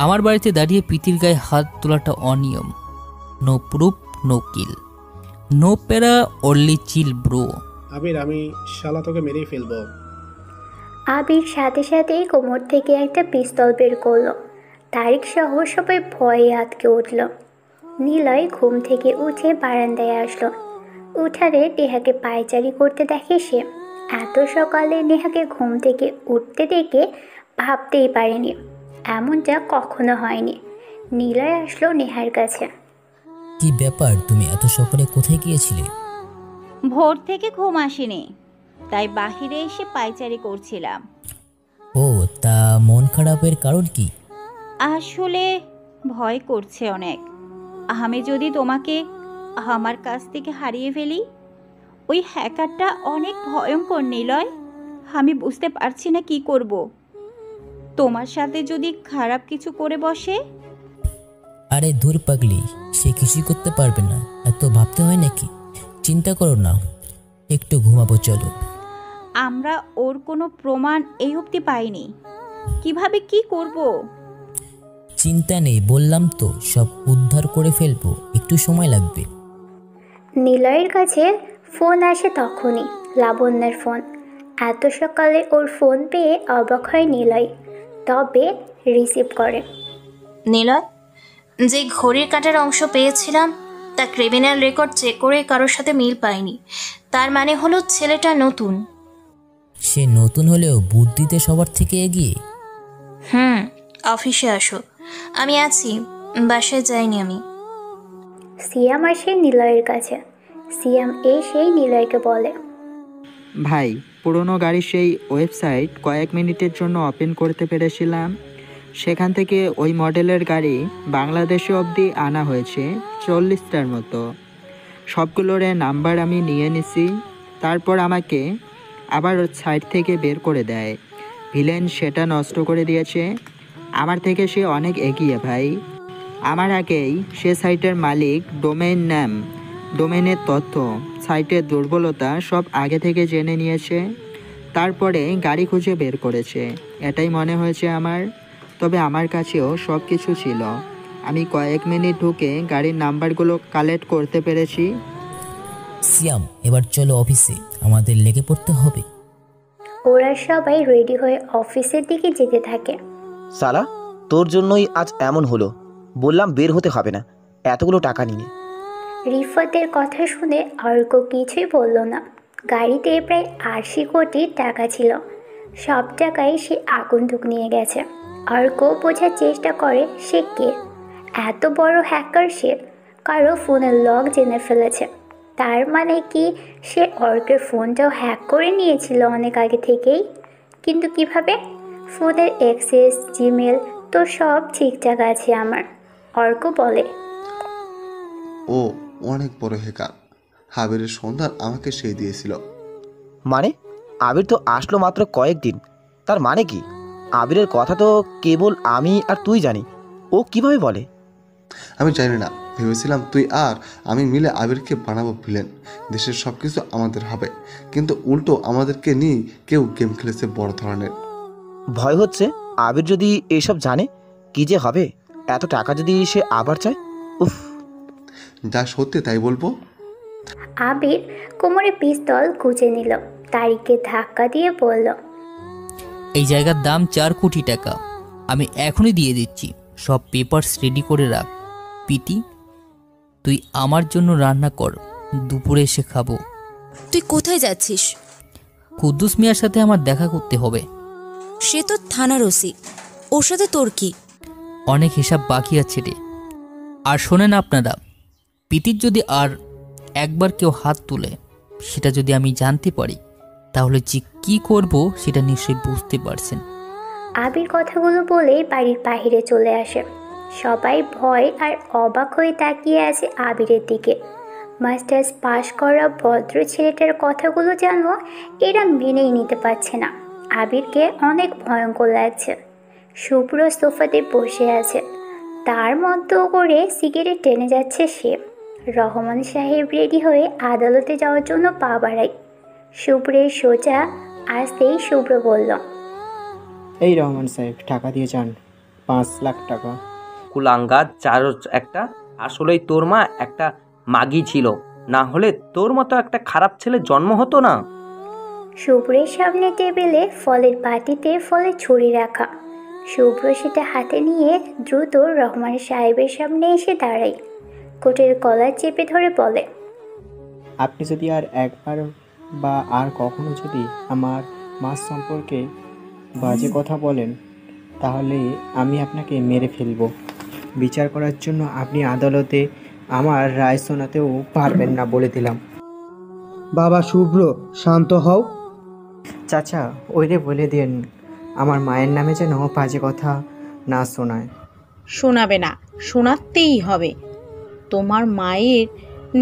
আমার বাড়িতে দাঁড়িয়ে প্রীতির গায়ে হাত তোলাটা অনিয়ম। নো প্রুফ, নো কিল, নো প্যারা, অনলি চিল ব্রো। আবির, আমি শালা তোকে মেরেই ফেলবো। আবির সাথে সাথেই কোমর থেকে একটা পিস্তল বের করলো। তারিক সহ সবাই ভয়ে আটকে উঠল। নিলয় ঘুম থেকে উঠে বারান্দায় আসলো। উঠানে নেহাকে পায়চারি করতে দেখে সে। এত সকালে নেহাকে ঘুম থেকে উঠতে দেখে ভাবতেই পারেনি, এমনটা কখনো হয়নি। নিলয় আসলো নেহার কাছে। কি ব্যাপার, তুমি এত সকালে কোথায় গিয়েছিলে? ভোর থেকে ঘুম আসেনি, তাই বাহিরে এসে পায়চারি করছিলাম। ও, তা মন খারাপের কারণ কি? আসলে ভয় করছে অনেক। আমি যদি তোমাকে আমার কাছ থেকে হারিয়ে ফেলি। ওই হ্যাকারটা অনেক ভয়ঙ্কর নিলয়, আমি বুঝতে পারছি না কি করব। তোমার সাথে যদি খারাপ কিছু করে বসে? আরে দূর পাগলি, সে কিছুই করতে পারবে না, এত ভাবতে হয় নাকি? চিন্তা করো না, একটু ঘুমাবো চলো। আমরা ওর কোনো প্রমাণ এই অবধি পাইনি, কিভাবে কি করব? চিন্তা নেই, বললাম তো সব উদ্ধার করে ফেলবো, একটু সময় লাগবে। নিলয়ের কাছে ফোন আসে তখনই, লাবণ্যের ফোন। এত সকালে ওর ফোন পেয়ে অবাক হয় নিলয়, তবে রিসিভ করে। নিলয়, যে ঘড়ির কাঁটার অংশ পেয়েছিলাম তা ক্রিমিনাল রেকর্ড চেক করে কারোর সাথে মিল পাইনি। তার মানে হলো ছেলেটা নতুন। সে নতুন হলেও বুদ্ধিতে সবার থেকে এগিয়ে। অফিসে আসো, আমি আছি, বাসায় যাইনি আমি। সিয়াম আসে নিলয়ের কাছে। সিয়াম এসেই নিলয়কে বলে, ভাই, পুরনো গাড়ির সেই ওয়েবসাইট কয়েক মিনিটের জন্য ওপেন করতে পেরেছিলাম। সেখান থেকে ওই মডেলের গাড়ি বাংলাদেশে অবধি আনা হয়েছে 40টার মতো। সবগুলোর নাম্বার আমি নিয়ে নিছি। তারপর আমাকে আবার সাইট থেকে বের করে দেয়। ভিলেন সেটা নষ্ট করে দিয়েছে। আমার থেকে সে অনেক এগিয়ে ভাই। আমার আগেই সে সাইটের মালিক, ডোমেইন নাম, ডোমেনের তথ্য, সাইটের দুর্বলতা সব আগে থেকে জেনে নিয়েছে। তারপরে গাড়ি খুঁজে বের করেছে, এটাই মনে হয়েছে আমার। তবে আমার কাছেও সব কিছু ছিল। আমি কয়েক মিনিট ঢুকে গাড়ির নাম্বারগুলো কালেক্ট করতে পেরেছি। সিয়াম, এবার চলো অফিসে, আমাদের লেগে পড়তে হবে। ওরা সবাই রেডি হয়ে অফিসের দিকে যেতে থাকে। সালা, তোর জন্যই আজ এমন হলো। বললাম বের হতে হবে না, এতগুলো টাকা নিয়ে। রিফাতের কথা শুনে অর্ক কিছুই বলল না। গাড়িতে প্রায় 80 কোটি টাকা ছিল। সব টাকাই সে আগন্তুক নিয়ে গেছে। অর্ক বোঝার চেষ্টা করে সে কে। এত বড় হ্যাকার সে, কারো ফোনের লক জেনে ফেলেছে। তার মানে কি সে অর্কের ফোনটাও হ্যাক করে নিয়েছিল অনেক আগে থেকেই? কিন্তু কিভাবে? ফোনের অ্যাক্সেস, জিমেল তো সব ঠিকঠাক আছে আমার। অর্ক বলে, ও অনেক বড় হ্যাকার। আবিরের সন্ধান আমাকে সেই দিয়েছিল। মানে আবির তো আসলো মাত্র কয়েকদিন, তার মানে কি? আবিরের কথা তো কেবল আমি আর তুই জানি, ও কিভাবে বলে? আমি জানি না, ভেবেছিলাম তুই আর আমি মিলে আবিরকে বানাবো ভিলেন, দেশের সব কিছু আমাদের হবে, কিন্তু উল্টো আমাদেরকে নিয়ে কেউ গেম খেলেছে বড় ধরনের। ভয় হচ্ছে আবির যদি এসব জানে কি যে হবে। এত টাকা যদি সে আবার চায়, উফ। যা সত্যি তাই বলবো। আবির কোমরে পিস্তল গুজে নিল, তারিককে ধাক্কা দিয়ে বলল, এই জায়গার দাম 4 কোটি টাকা, আমি এখনই দিয়ে দিচ্ছি। সব পেপারস রেডি করে রাখ। পিতি, তুই আমার জন্য রান্না কর, দুপুরে এসে খাবো। তুই কোথায় যাচ্ছিস? কুদ্দুস মিয়ার সাথে আমার দেখা করতে হবে। সে তো থানার ওসি, ওর সাথে তোর কি? অনেক হিসাব বাকি আছে রে। আর শোনেন আপনারা, পিতির যদি আর একবার কেউ হাত তুলে, সেটা যদি আমি জানতে পারি, তাহলে যে কী করব সেটা নিশ্চয়ই বুঝতে পারছেন। আবির কথাগুলো বলেই বাড়ির বাহিরে চলে আসে। সবাই ভয় আর অবাক হয়ে তাকিয়ে আছে আবিরের দিকে। মাস্টার্স পাশ করা ভদ্র ছেলেটার কথাগুলো যেন এরা মেনেই নিতে পারছে না। আবিরকে অনেক ভয়ঙ্কর লাগছে। শুভ্র সোফাতে বসে আছে, তার মতো করে সিগারেট টেনে যাচ্ছে সে। রহমান সাহেব রেডি হয়ে আদালতে যাওয়ার জন্য পা বাড়ায়। শুভ্রের সোজা আসতেই শুভ্র বলল, এই রহমান সাহেব, টাকা দিয়ে যান, 5 লাখ টাকা। কুলাঙ্গার চারজ একটা, আসলেই তোর মা একটা মাগি ছিল, না হলে তোর মতো একটা খারাপ ছেলে জন্ম হতো না। শুভ্রের সামনে টেবিলে ফলের বাটিতে ফলের ছুরি রাখা। শুভ্র সেটা হাতে নিয়ে দ্রুত রহমান সাহেবের সামনে এসে দাঁড়ায়। কোটের কলার চেপে ধরে বলে, আপনি যদি আর একবার বা আর কখনো যদি আমার মাছ সম্পর্কে বাজে কথা বলেন, তাহলে আমি আপনাকে মেরে ফেলব। বিচার করার জন্য আপনি আদালতে আমার রায় শোনাতেও পারবেন না, বলে দিলাম। বাবা শুভ্র, শান্ত হও। চাচা, ওইরে বলে দিন আমার মায়ের নামে যেন বাজে কথা না শোনায়। শোনাবে না, শোনাতেই হবে। তোমার মায়ের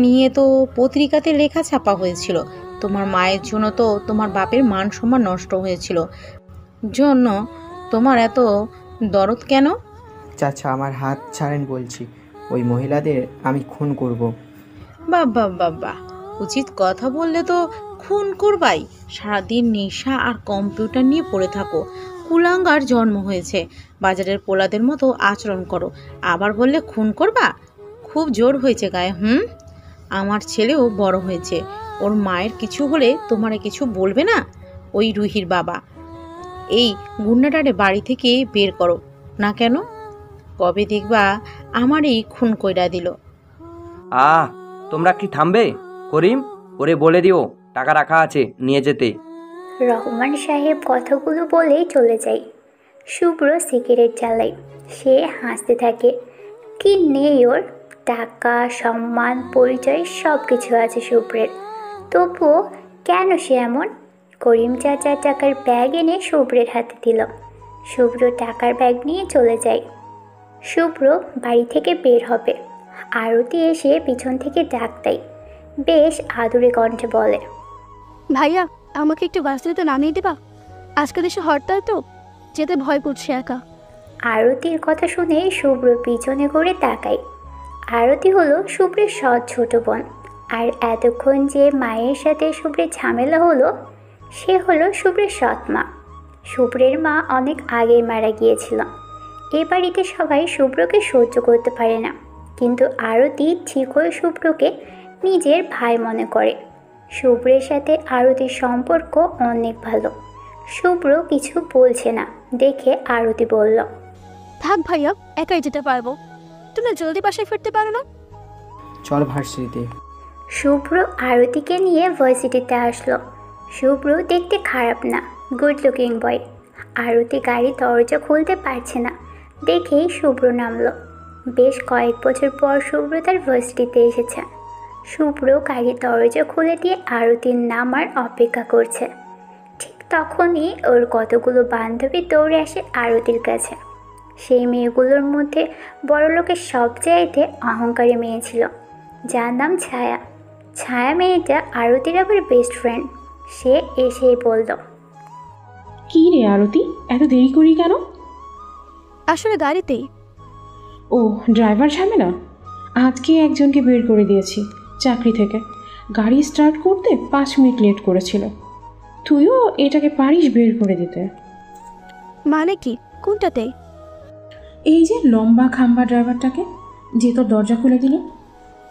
নিয়ে তো পত্রিকাতে লেখা ছাপা হয়েছিল। তোমার মায়ের জন্য তো তোমার বাপের মান সম্মান নষ্ট হয়েছিল, জন্য তোমার এত দরদ কেন? চাচা, আমার হাত ছাড়েন বলছি, ওই মহিলাদের আমি খুন করব। বাবা বাবা, উচিত কথা বললে তো খুন করবাই। সারাদিন নেশা আর কম্পিউটার নিয়ে পড়ে থাকো। কুলাঙ্গার জন্ম হয়েছে, বাজারের পোলাদের মতো আচরণ করো, আবার বললে খুন করবা? খুব জোর হয়েছে গায়ে। আমার ছেলেও বড় হয়েছে, ওর মায়ের কিছু হলে তোমারে কিছু বলবে না? ওই রুহির বাবা, এই গুন্ডাটারে বাড়ি থেকে বের করো না কেন? কবে দেখবা আমারই খুন কইরা দিল। তোমরা কি থামবে? করিম, ওরে বলে দিও টাকা রাখা আছে, নিয়ে যেতে। রহমান সাহেব কথাগুলো বলেই চলে যায়। শুভ্র সিগারেট জ্বালায়। সে হাসতে থাকে। কি নেই ওর? টাকা, সম্মান, পরিচয় সব কিছু আছে শুভ্রের। তবুও কেন সে এমন? করিম চাচা টাকার ব্যাগ এনে শুভ্রের হাতে দিল। শুভ্র টাকার ব্যাগ নিয়ে চলে যায়। শুভ্র বাড়ি থেকে বের হবে। আরতি এসে পিছন থেকে ডাক দেয়। বেশ আদুরে কণ্ঠে বলে, ভাইয়া, আমাকে একটু বাসটিতে নামিয়ে দেবা? আজকে দেশে হরতাল তো, যেতে ভয় করছে একা। আরতির কথা শুনে শুভ্র পিছনে ঘুরে তাকায়। আরতি হলো শুভ্রের সৎ ছোট বোন। আর এতক্ষণ যে মায়ের সাথে শুভ্রের ঝামেলা হলো, সে হলো শুভ্রের সৎ মা। শুভ্রের মা অনেক আগেই মারা গিয়েছিল। এ বাড়িতে সবাই শুভ্রকে সহ্য করতে পারে না, কিন্তু আরতি ঠিক হয়ে শুভ্রকে নিজের ভাই মনে করে। শুভ্রের সাথে আরতির সম্পর্ক অনেক ভালো। শুভ্র কিছু বলছে না দেখে আরতি বলল, থাক ভাইয়া, একাই যেতে পারবো। তুমি জলদি বাসায় ফিরতে পারো না? চল ভার্সিটিতে। শুভ্র আরতিকে নিয়ে ভার্সিটিতে আসলো। শুভ্র দেখতে খারাপ না, গুড লুকিং বয়। আরতি গাড়ির দরজা খুলতে পারছে না দেখেই শুভ্র নামলো। বেশ কয়েক বছর পর শুভ্র তার ভার্সিটিতে এসেছে। শুভ্র গাড়ির দরজা খুলে দিয়ে আরতির নামার অপেক্ষা করছে। ঠিক তখনই ওর কতগুলো বান্ধবী দৌড়ে আসে আরতির কাছে। সেই মেয়েগুলোর মধ্যে বড়লোকের সবচাইতে অহংকারী মেয়ে ছিল, যার নাম ছায়া। ছায়া মেয়েটা আরতির আবার বেস্ট ফ্রেন্ড। সে এসেই বলল, কি রে আরতি, এত দেরি করি কেন? আসলে গাড়িতেই। ও, ড্রাইভার ঝামেলা। আজকে একজনকে বের করে দিয়েছি চাকরি থেকে। গাড়ি স্টার্ট করতে 5 মিনিট লেট করেছিল। তুইও এটাকে পারিস বের করে দিতে? মানে কি? কোনটাতে? এই যে লম্বা খাম্বা ড্রাইভারটাকে, যে তোর দরজা খুলে দিল।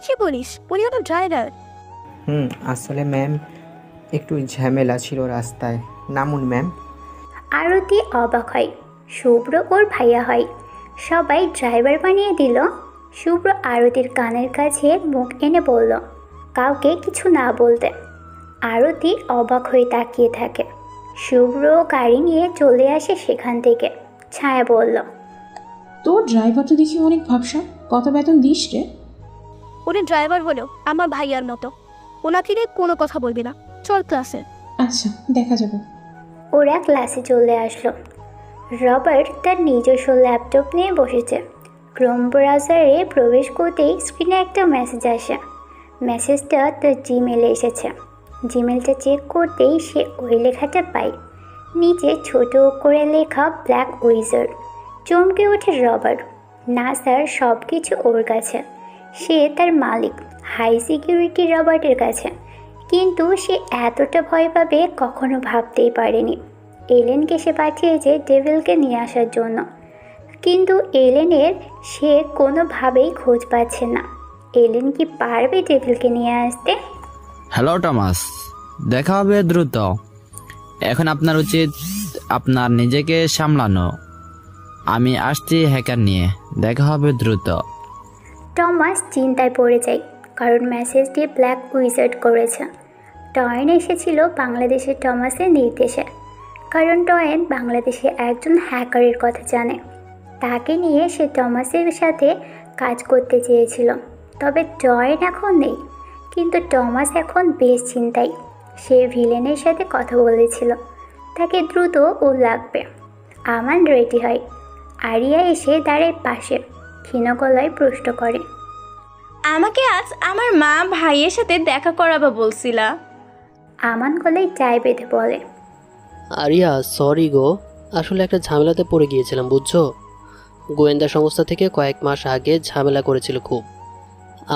কি বলিস? উনি তো ড্রাইভার। আসলে ম্যাম একটু ঝামেলা ছিল রাস্তায়, নামুন ম্যাম। আরতি অবাক হয়। শুভ্র ওর ভাইয়া হয়, সবাই ড্রাইভার বানিয়ে দিল। শুভ্র আরতির কানের কাছে মুখ এনে বলল, কাউকে কিছু না বলতে। আরতি অবাক হয়ে তাকিয়ে থাকে। শুভ্র গাড়ি নিয়ে চলে আসে সেখান থেকে। ছায়া বলল, তোর ড্রাইভার তো দেখি অনেক ভাবসা, কত বেতন দিস রে? উনি ড্রাইভার হলো আমার ভাইয়ার মতো, ওনাকে নিয়ে কোনো কথা বলবি না। চল ক্লাসে। আচ্ছা, দেখা যাবে। ওরা ক্লাসে চলে আসলো। রবার্ট তার নিজস্ব ল্যাপটপ নিয়ে বসেছে। ক্রোম ব্রাউজারে প্রবেশ করতেই স্ক্রিনে একটা মেসেজ আসে। মেসেজটা তার জিমেলে এসেছে। জিমেলটা চেক করতেই সে ওই লেখাটা পায়। নিচে ছোট করে লেখা ব্ল্যাক উইজার। চমকে ওঠে রবার্ট। না স্যার, সব কিছু ওর কাছে। সে তার মালিক, হাই সিকিউরিটি রবার্টের কাছে। কিন্তু সে এতটা ভয় পাবে কখনো ভাবতেই পারেনি। এলেনকে সে পাঠিয়েছে ডেভিলকে নিয়ে আসার জন্য, কিন্তু এলেনের সে কোনোভাবেই খোঁজ পাচ্ছে না। এলেন কি পারবে ডেভিলকে নিয়ে আসতে? হ্যালো টমাস, দেখা হবে দ্রুত। এখন আপনার উচিত আপনার নিজেকে সামলানো। আমি আসছি হ্যাকার নিয়ে, দেখা হবে দ্রুত। টমাস চিন্তায় পড়ে যায়, কারণ মেসেজটি ব্ল্যাক উইজার্ড করেছে। টয়েন এসেছিল বাংলাদেশের টমাসের নির্দেশে, কারণ টয়েন বাংলাদেশে একজন হ্যাকারের কথা জানে। তাকে নিয়ে সে টমাসের সাথে কাজ করতে চেয়েছিল। তবে টয়েন এখন নেই, কিন্তু টমাস এখন বেশ চিন্তায়। সে ভিলেনের সাথে কথা বলেছিল, তাকে দ্রুত ও লাগবে। আমান রেডি হয়। আরিয়া এসে দাঁড়ায় পাশে, ক্ষীণ গলায় প্রশ্ন করে, আমাকে আজ আমার মা ভাইয়ের সাথে দেখা করাবো বলছিলা। আমান গলায় চায় বেঁধে বলে, আরিয়া সরি গো, আসলে একটা ঝামেলাতে পড়ে গিয়েছিলাম বুঝছো। গোয়েন্দা সংস্থা থেকে কয়েক মাস আগে ঝামেলা করেছিল খুব।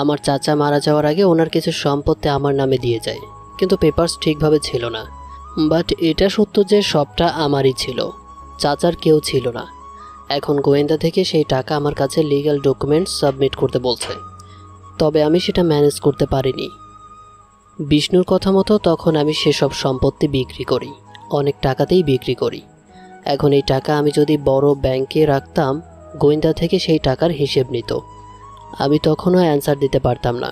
আমার চাচা মারা যাওয়ার আগে ওনার কিছু সম্পত্তি আমার নামে দিয়ে যায়, কিন্তু পেপারস ঠিকভাবে ছিল না। বাট এটা সত্য যে সবটা আমারই ছিল, চাচার কেউ ছিল না। এখন গোয়েন্দা থেকে সেই টাকা আমার কাছে লিগ্যাল ডকুমেন্টস সাবমিট করতে বলছে, তবে আমি সেটা ম্যানেজ করতে পারিনি। বিষ্ণুর কথা মতো তখন আমি সেসব সম্পত্তি বিক্রি করি, অনেক টাকাতেই বিক্রি করি। এখন এই টাকা আমি যদি বড় ব্যাংকে রাখতাম, গোয়েন্দা থেকে সেই টাকার হিসেব নিত। আমি তখনও অ্যান্সার দিতে পারতাম না।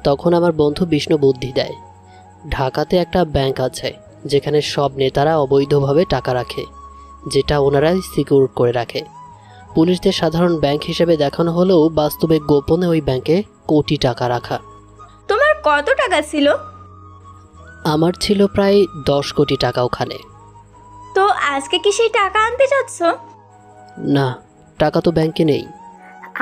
তখন আমার বন্ধু বিষ্ণু বুদ্ধি দেয়, ঢাকাতে একটা ব্যাংক আছে যেখানে সব নেতারা অবৈধভাবে টাকা রাখে, যেটা ওনারাই সিকিউর করে রাখে। পুলিশদের সাধারণ ব্যাংক হিসেবে দেখানো হলেও বাস্তবে গোপনে ওই ব্যাংকে কোটি টাকা রাখা। তোমার কত টাকা ছিল? আমার ছিল প্রায় 10 কোটি টাকা ওখানে। তো আজকে কি সেই টাকা আনতে যাচ্ছ? না, টাকা তো ব্যাংকে নেই।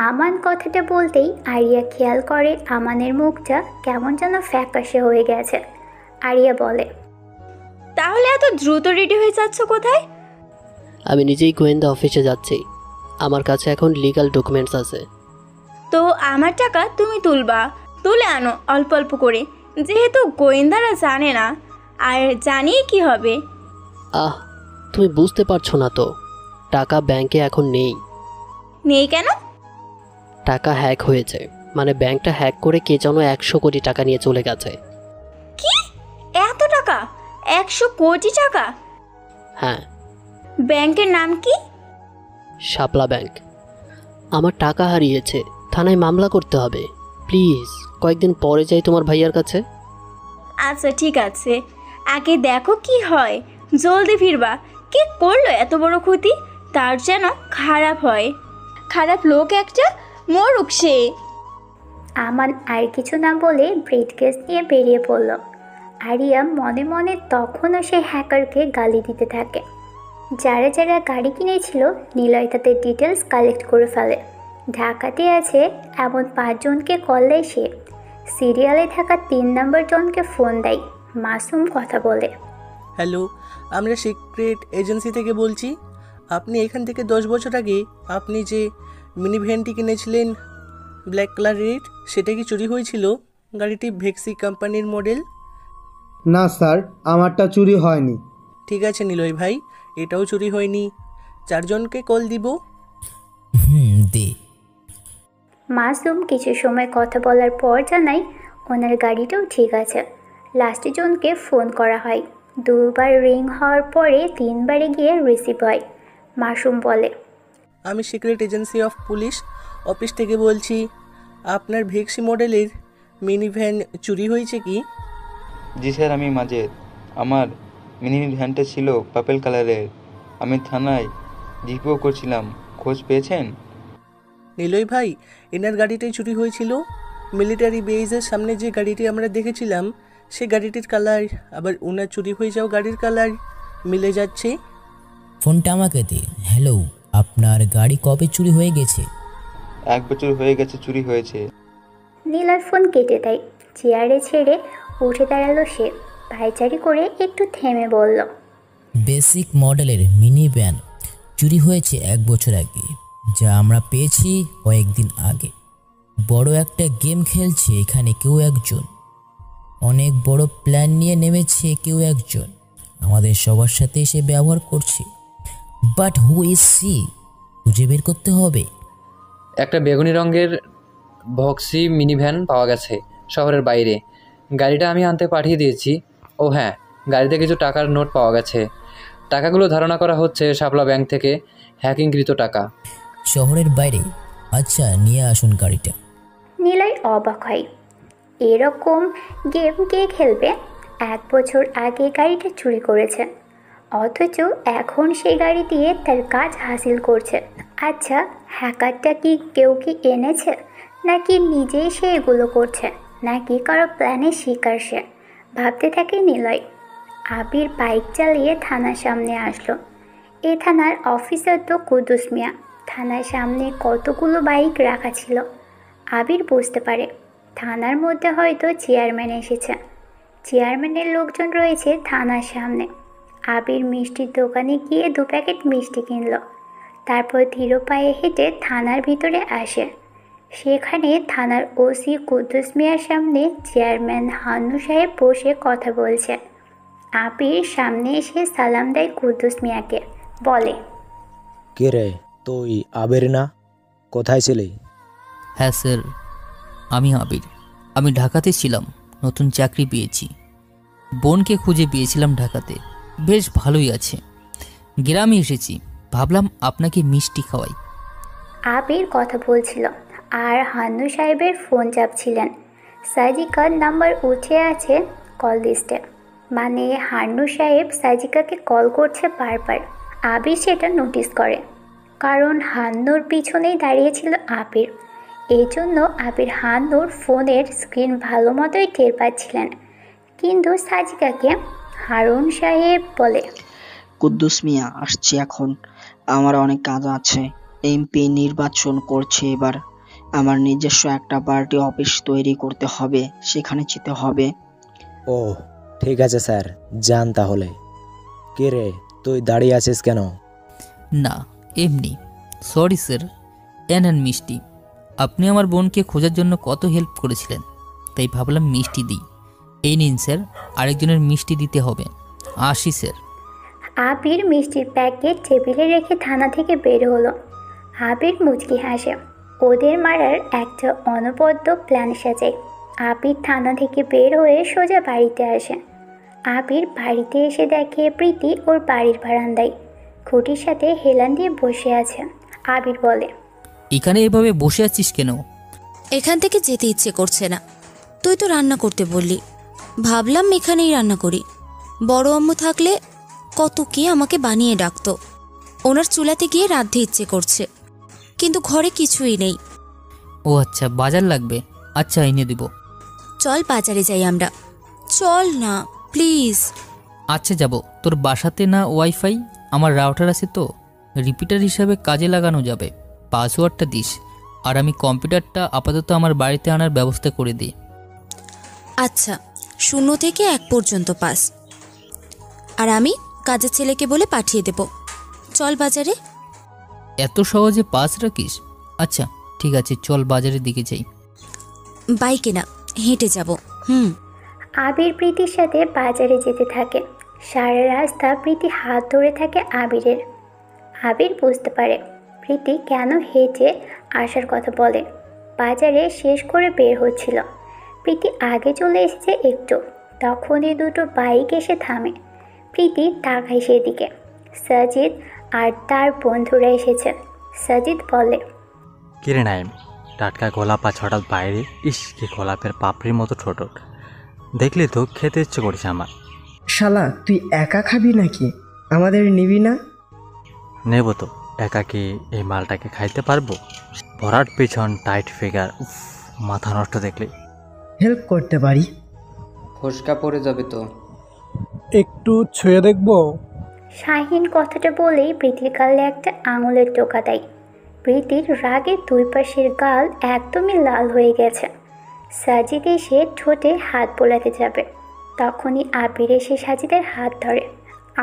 আমান কথাটা বলতেই আরিয়া খেয়াল করে আমানের মুখটা কেমন যেন ফ্যাকাশে হয়ে গেছে। আরিয়া বলে, তাহলে এত দ্রুত রেডি হয়ে যাচ্ছ কোথায়? আমি নিজেই গোয়েন্দা অফিসে যাচ্ছি, আমার কাছে এখন লিগ্যাল ডকুমেন্টস আছে। তো আমার টাকা তুমি তুলে আনো অল্প অল্প করে, যেহেতু গোয়েন্দারা জানে না। আর জানিয়ে কি হবে? তুমি বুঝতে পারছো না তো, টাকা ব্যাংকে এখন নেই। নেই কেন? টাকা হ্যাক হয়েছে, মানে ব্যাংকটা হ্যাক করে কে যেন 100 কোটি টাকা নিয়ে চলে গেছে। কি? এত টাকা? 100 কোটি টাকা? হ্যাঁ। ব্যাংকের নাম কি? শাপলা ব্যাংক। আমার টাকা হারিয়েছে, থানায় মামলা করতে হবে। প্লিজ কয়েকদিন পরে যাই তোমার ভাইয়ার কাছে। আচ্ছা ঠিক আছে, আগে দেখো কি হয়, জলদি ফিরবা। কে করলো এত বড় ক্ষতি? তার যেন খারাপ হয়, খারাপ লোক একটা, মরুক সে। আমান আর কিছু না বলে ব্রিফকেস নিয়ে বেরিয়ে পড়ল। আরিয়া মনে মনে তখনও সেই হ্যাকারকে গালি দিতে থাকে। যারা যারা গাড়ি কিনেছিল নিলয় তাদের ডিটেলস কালেক্ট করে ফেলে। ঢাকাতে আছে এমন 5 জনকে কল দেয় সে। সিরিয়ালে থাকা 3 নম্বর জনকে ফোন দেয়। মাসুম কথা বলে। হ্যালো, আমরা সিক্রেট এজেন্সি থেকে বলছি। আপনি এখান থেকে 10 বছর আগে আপনি যে মিনি ভ্যানটি কিনেছিলেন ব্ল্যাক কালারের, সেটা কি চুরি হয়েছিল? গাড়িটি ভেক্সি কোম্পানির মডেল। না স্যার, আমারটা চুরি হয়নি। ঠিক আছে নিলয় ভাই, এটাও চুরি হয়নি। 4 জনকে কল দিব। দে। মাসুম কিছু সময় কথা বলার পর জানায় ওনার গাড়িটাও ঠিক আছে। লাস্টে জনকে ফোন করা হয়। 2 বার রিং হওয়ার পরে 3 বারে গিয়ে রিসিভ হয়। মাসুম বলে, আমি secret agency of police office থেকে বলছি। আপনার ভেক্সি মডেলের মিনি ভ্যান চুরি হয়েছে কি? জি স্যার, আমি মাজেদ। আমার মিনি ভ্যানটা ছিল পার্পল কালারের। আমি থানায় রিপোর্ট করছিলাম। খোঁজ পেয়েছেন? নিলয় ভাই, এনার গাড়িটাই চুরি হয়েছিল। মিলিটারি বেইজের সামনে যে গাড়িটি আমরা দেখেছিলাম সে গাড়িটির কালার আবার ওনার চুরি হয়ে যাওয়া গাড়ির কালার মিলে যাচ্ছে। ফোনটা আমাকে দে। হ্যালো, আপনার গাড়ি কবে চুরি হয়ে গেছে? 1 বছর হয়ে গেছে চুরি হয়েছে। নীলয় ফোন কেটে দেয়। চেয়ারে ছেড়ে উঠে দাঁড়ালো সে। পায়চারি করে একটু থেমে বলল, বেসিক মডেলের মিনি ভ্যান চুরি হয়েছে 1 বছর আগে, যা আমরা পেয়েছি কয়েকদিন আগে। বড় একটা গেম খেলছে এখানে কেউ একজন। অনেক বড় প্ল্যান নিয়ে নেমেছে কেউ একজন। আমাদের সবার সাথে এসে ব্যবহার করছে। But who is she? খুঁজে বের করতে হবে। একটা বেগুনি রঙের ভক্সি মিনি ভ্যান পাওয়া গেছে শহরের বাইরে। গাড়িটা আমি আনতে পাঠিয়ে দিয়েছি। ও হ্যাঁ, গাড়িতে কিছু টাকার নোট পাওয়া গেছে। টাকাগুলো ধারণা করা হচ্ছে শাপলা ব্যাংক থেকে হ্যাকিংকৃত টাকা। শহরের বাইরে? আচ্ছা, নিয়ে আসুন গাড়িটা। নীলয় অবাক হয়। এরকম গেম কে খেলবে? 1 বছর আগে গাড়িটা চুরি করেছে, অথচ এখন সেই গাড়ি দিয়ে তার কাজ হাসিল করছে। আচ্ছা, হ্যাকারটা কি কেউ কি এনেছে, নাকি নিজেই সে এগুলো করছে, নাকি কারো প্ল্যানের শিকার সে? ভাবতে থাকে নিলয়। আবির বাইক চালিয়ে থানার সামনে আসলো। এই থানার অফিসার তো কুদ্দুস মিয়া। থানার সামনে কতগুলো বাইক রাখা ছিল। আবির বুঝতে পারে থানার মধ্যে হয়তো চেয়ারম্যান এসেছে। চেয়ারম্যানের লোকজন রয়েছে থানার সামনে। আবির মিষ্টির দোকানে গিয়ে 2 প্যাকেট মিষ্টি কিনল। তারপর ধীর পায়ে হেঁটে থানার ভিতরে আসে। সেখানে থানার ওসি কুদ্দুস মিয়ার সামনে চেয়ারম্যান হান্নু সাহেব বসে কথা বলছে। আবির সামনে এসে সালাম দেয় কুদ্দুস মিয়াকে। বলে, কে রে তুই? আবির না? কোথায় ছিলি? হ্যাঁ স্যার, আমি আবির। আমি ঢাকাতে ছিলাম, নতুন চাকরি পেয়েছি। বোনকে খুঁজে পেয়েছিলাম ঢাকাতে, বেশ ভালোই আছে। গ্রামে এসেছি, ভাবলাম আপনাকে মিষ্টি খাওয়াই। আবির কথা বলছিল আর হান্নু সাহেবের ফোন চাপছিলেন। সাজিকার নাম্বার উঠে আছে কল লিস্টে, মানে হান্নু সাহেব সাজিকাকে কল করছে বারবার। আবির সেটা নোটিস করে, কারণ হান্নুর পিছনেই দাঁড়িয়েছিল আবির। এই জন্য আবির হান্নুর ফোনের স্ক্রিন ভালো মতোই টের পাচ্ছিলেন। কিন্তু সাজিকাকে হারুন সাহেব বলে, কুদ্দুস মিয়া আসছে এখন, আমার অনেক কাজ আছে। এমপি নির্বাচন করছে এবার। আমার নিজস্ব একটা পার্টি অফিস তৈরি করতে হবে, সেখানে যেতে হবে। ও ঠিক আছে স্যার, যান তাহলে। কে রে তুই দাঁড়িয়ে আছিস কেন? না, এমনি। সরি স্যার, এনেন মিষ্টি। আপনি আমার বোনকে খোঁজার জন্য কত হেল্প করেছিলেন, তাই ভাবলাম মিষ্টি দিই। এই নিন স্যার, আরেকজনের মিষ্টি দিতে হবে। আসি স্যার। আবির মিষ্টির প্যাকেট টেবিলে রেখে থানা থেকে বের হলো। আবির মুচকি হাসে। ওদের মারার একটা অনবদ্য প্ল্যান সাজায়। আবির থানা থেকে বের হয়ে সোজা বাড়িতে আসে। আবির বাড়িতে এসে দেখে প্রীতি ওর বাড়ির বারান্দায় খুঁটির সাথে হেলান দিয়ে বসে আছে। আবির বলে, এখানে এভাবে বসে আছিস কেন? এখান থেকে যেতে ইচ্ছে করছে না। তুই তো রান্না করতে বললি, ভাবলাম এখানেই রান্না করি। বড় আম্মু থাকলে কত কে আমাকে বানিয়ে ডাকতো। ওনার চুলাতে গিয়ে রাঁধতে ইচ্ছে করছে, কিন্তু ঘরে কিছুই নেই। ও আচ্ছা, বাজার লাগবে। আচ্ছা, এনে দেব। চল বাজারে যাই আমরা। চল না প্লিজ। আচ্ছা যাব। তোর বাসাতে না ওয়াইফাই? আমার রাউটার আছে তো, রিপিটার হিসাবে কাজে লাগানো যাবে। পাসওয়ার্ডটা দিস, আর আমি কম্পিউটারটা আপাতত আমার বাড়িতে আনার ব্যবস্থা করে দিই। আচ্ছা, 0 থেকে 1 পর্যন্ত পাস। আর আমি কাজের ছেলেকে বলে পাঠিয়ে দেব। চল বাজারে। এত সহজে পাস রাখিস? আচ্ছা ঠিক আছে, চল বাজারের দিকে যাই। বাইকে না, হেঁটে যাব। আবির প্রীতির সাথে বাজারে যেতে থাকে। সারা রাস্তা প্রীতি হাত ধরে থাকে আবিরের। আবির বুঝতে পারে প্রীতি কেন হেঁটে আসার কথা বলে। বাজারে শেষ করে বের হচ্ছিল। প্রীতি আগে চলে এসেছে একটু, তখনই দুটো বাইক এসে থামে। প্রীতি তাকায় সেদিকে। সাজিদ আর তার বন্ধুরা এসেছেন। সাজিদ বলে, কিরে নাইম, টাটকা গোলাপ আছে হঠাৎ বাইরে? ইস, কি গোলাপের পাপড়ির মতো ছোট, দেখলে তো খেতে ইচ্ছে করছে আমার। শালা তুই একা খাবি নাকি? আমাদের নিবি না? নেব তো, একা কি এই মালটাকে খাইতে পারবো? ভরাট পেছন, টাইট ফিগার, মাথা নষ্ট দেখলে। হেল্প করতে পারি। ফসকা পড়ে যাবে তো। একটু ছুঁয়ে দেখবো? শাহিন কথাটা বলেই প্রীতির গালে একটা আঙুলের টোকা দেয়। প্রীতির রাগে দুই পাশের গাল একদমই লাল হয়ে গেছে। সাজিদ এসে ঠোঁটে হাত বোলাতে যাবে, তখনই আবির এসে সাজিদের হাত ধরে।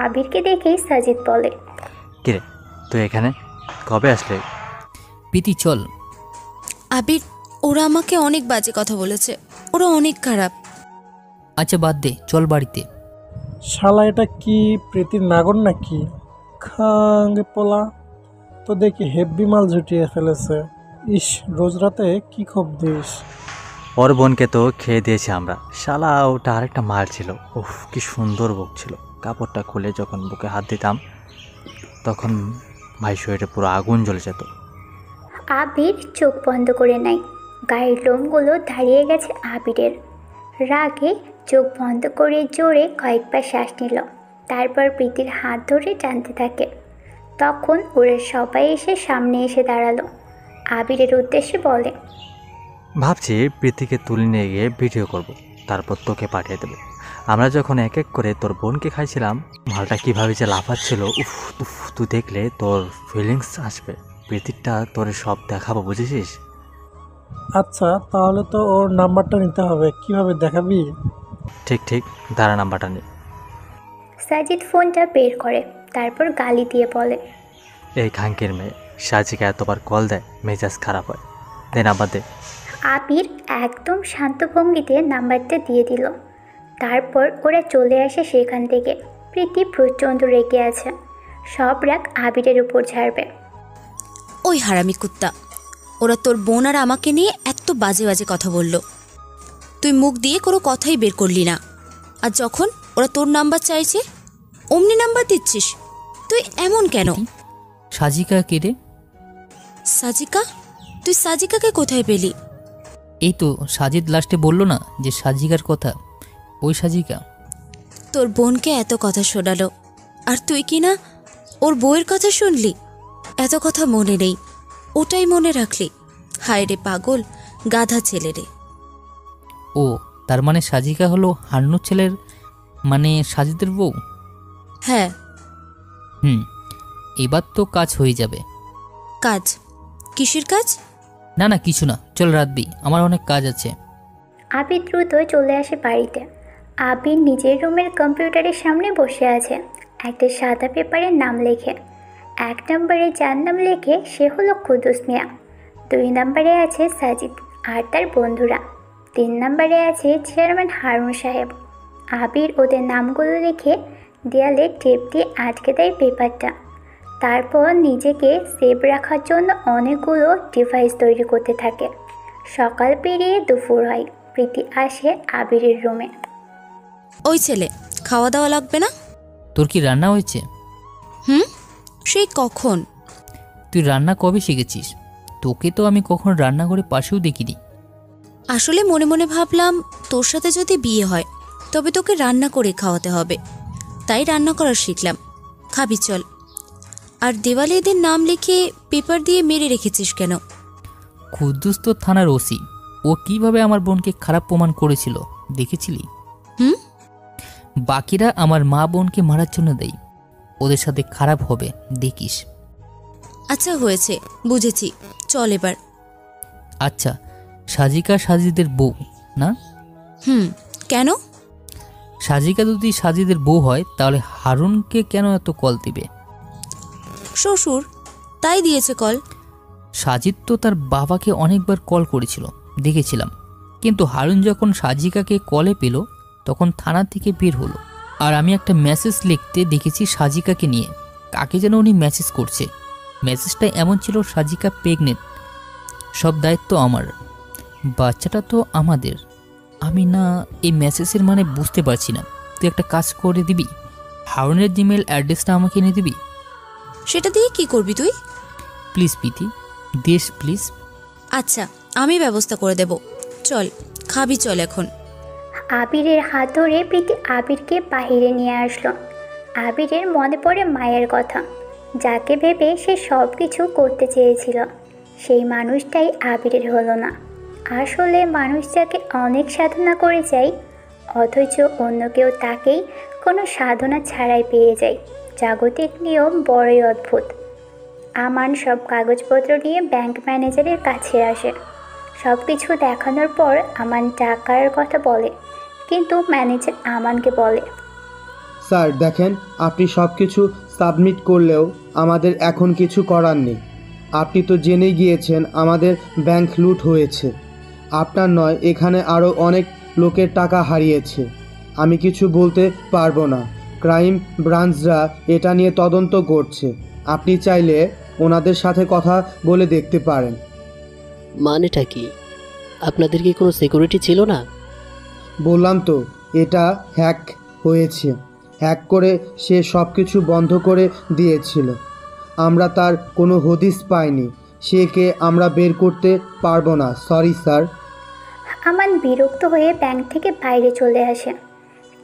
আবিরকে দেখেই সাজিদ বলে, কিরে তুই এখানে কবে আসলে? প্রীতি চল। আবির, ওরা আমাকে অনেক বাজে কথা বলেছে, ওরা অনেক খারাপ। আচ্ছা বাদ দে, চল বাড়িতে। শালা এটা কি প্রীতির নাগর নাকি? খাঙ্গে পোলা তো দেখি হেব্বি মাল জুটিয়ে ফেলেছে। ইস, রোজ রাতে কি খুব দিস। ওর বোনকে তো খেয়ে দিয়েছি আমরা। শালা ওটা আরেকটা মাল ছিল। উফ, কি সুন্দর বুক ছিল। কাপড়টা খুলে যখন বুকে হাত দিতাম তখন ভাই শরীরে পুরো আগুন জ্বলে যেত। আবির চোখ বন্ধ করে নেয়। গায়ের লোমগুলো দাঁড়িয়ে গেছে আবিরের। রাগে চোখ বন্ধ করে জোরে কয়েকবার শ্বাস নিল। তারপর প্রীতির হাত ধরে টানতে থাকে। তখন ওরা সবাই এসে সামনে এসে দাঁড়ালো। আবিরের উদ্দেশ্যে বলে, ভাবছি প্রীতিকে তুলে নিয়ে গিয়ে ভিডিও করব, তারপর তোকে পাঠিয়ে দেবো। আমরা যখন এক এক করে তোর বোনকে খাইছিলাম, মালটা কীভাবে যে লাফাচ্ছিল, উফ উফ, তুই দেখলে তোর ফিলিংস আসবে। প্রীতিটা তোর সব দেখাবো, বুঝেছিস? আচ্ছা, তাহলে তো ওর নাম্বারটা নিতে হবে। কিভাবে দেখাবি? ঠিক ঠিক, দাঁড়া নাম্বারটা নে। সাজিদ ফোনটা বের করে, তারপর গালি দিয়ে বলে, এই খাঙ্কের মেয়ে সাজিকে এতবার কল দেয়, মেজাজ খারাপ হয়। দে নাম্বার দে। আবির একদম শান্ত ভঙ্গিতে নাম্বারটা দিয়ে দিল। তারপর ওরা চলে আসে সেখান থেকে। প্রীতি প্রচণ্ড রেগে আছে। সব রাগ আবিরের উপর ঝাড়বে। ওই হারামি কুত্তা, ওরা তোর বোন আর আমাকে নিয়ে এত বাজে বাজে কথা বলল, তুই মুখ দিয়ে কোনো কথাই বের করলি না। আর যখন ওরা তোর নাম্বার চাইছে অমনি নাম্বার দিচ্ছিস, তুই এমন কেন? সাজিকা কে রে? সাজিকা? তুই সাজিকাকে কোথায় পেলি? এই তো সাজিদ লাস্টে বলল না যে সাজিকার কথা, ওই সাজিকা। তোর বোনকে এত কথা শোনালো, আর তুই কি না ওর বউয়ের কথা শুনলি? এত কথা মনে নেই, ওটাই মনে রাখলি। হায় রে পাগল, গাধা ছেলে রে। ও, তার মানে সাজিকা হলো হান্নুর ছেলের, মানে সাজিদের বউ? হ্যাঁ। এবার তো কাজ হয়ে যাবে। কাজ? কিসের কাজ? না না কিছু না, চল রাতবি, আমার অনেক কাজ আছে। আবির দ্রুত চলে আসে বাড়িতে। আবির নিজের রুমের কম্পিউটারের সামনে বসে আছে। একটা সাদা পেপারে নাম লেখে। 1 নম্বরে যার নাম লেখে সে হলো কুদ্দুস মিয়া। 2 নম্বরে আছে সাজিদ আর তার বন্ধুরা। 3 নম্বরে আছে চেয়ারম্যান হারুন সাহেব। আবির ওদের নামগুলো লিখে দেয়ালে টেপ দিয়ে আটকে দেয় পেপারটা। তারপর নিজেকে সেভ রাখার জন্য অনেকগুলো ডিভাইস তৈরি করতে থাকে। সকাল পেরিয়ে দুপুর হয়। প্রীতি আসে আবিরের রুমে। ওই ছেলে, খাওয়া দাওয়া লাগবে না? তোর কি রান্না হয়েছে? সেই কখন? তুই রান্না কবে শিখেছিস? তোকে তো আমি কখন রান্না করে পাশেও দেখিনি। আসলে মনে মনে ভাবলাম তোর সাথে যদি বিয়ে হয় তবে তোকে রান্না করে খাওয়াতে হবে, তাই রান্না করা শিখলাম। খাবি চল। আর দেওয়ালে এদের নাম লিখে পেপার দিয়ে মেরে রেখেছিস কেন? কুদ্দুস তো থানার ওসি, ও কিভাবে আমার বোনকে খারাপ প্রমাণ করেছিল দেখেছিলি? বাকিরা আমার মা বোনকে মারার জন্য দেয়, ওদের সাথে খারাপ হবে, দেখিস। আচ্ছা হয়েছে, বুঝেছি, চল এবার। আচ্ছা, সাজিকা সাজিদের বউ না? কেন? সাজিকা যদি সাজিদের বউ হয় তাহলে হারুনকে কেন এত কল দিবে? শ্বশুর তাই দিয়েছে কল। সাজিদ তো তার বাবাকে অনেকবার কল করেছিল, দেখেছিলাম। কিন্তু হারুন যখন সাজিকাকে কলে পেল তখন থানা থেকে বের হলো। আর আমি একটা মেসেজ লিখতে দেখেছি সাজিকাকে নিয়ে। কাকে যেন উনি মেসেজ করছে। মেসেজটা এমন ছিল, সাজিকা প্রেগনেন্ট, সব দায়িত্ব আমার, বাচ্চাটা তো আমাদের। আমি না এই মেসেজের মানে বুঝতে পারছি না। তুই একটা কাজ করে দিবি, হারুনের জিমেল অ্যাড্রেসটা আমাকে এনে দিবি। সেটা দিয়ে কি করবি তুই? প্লিজ প্রীতি, দেশ প্লিজ। আচ্ছা, আমি ব্যবস্থা করে দেব। চল খাবি, চল এখন। আবিরের হাত ধরে প্রীতি আবিরকে বাহিরে নিয়ে আসলো। আবিরের মনে পড়ে মায়ের কথা, যাকে ভেবে সে সব কিছু করতে চেয়েছিল। সেই মানুষটাই আবিরের হলো না। আসলে মানুষ যাকে অনেক সাধনা করে যায়, অথচ অন্য কেউ তাকেই কোনো সাধনা ছাড়াই পেয়ে যায়। জাগতিক নিয়ম বড়ই অদ্ভুত। আমান সব কাগজপত্র নিয়ে ব্যাংক ম্যানেজারের কাছে আসে। সব কিছু দেখানোর পর আমান টাকার কথা বলে, কিন্তু ম্যানেজার আমানকে বলে, স্যার দেখেন, আপনি সব কিছু সাবমিট করলেও আমাদের এখন কিছু করার নেই। আপনি তো জেনে গিয়েছেন আমাদের ব্যাংক লুট হয়েছে। আপনার নয়, এখানে আরও অনেক লোকের টাকা হারিয়েছে। আমি কিছু বলতে পারবো না। ক্রাইম ব্রাঞ্চরা এটা নিয়ে তদন্ত করছে। আপনি চাইলে ওনাদের সাথে কথা বলে দেখতে পারেন। মানেটা কি? আপনাদের কি কোনো সিকিউরিটি ছিল না? বললাম তো, এটা হ্যাক হয়েছে। হ্যাক করে সে সব কিছু বন্ধ করে দিয়েছিল। আমরা তার কোনো হদিস পাইনি। সেকে আমরা বের করতে পারবো না। Sorry sir. আমান বিরক্ত হয়ে ব্যাংক থেকে বাইরে চলে আসে।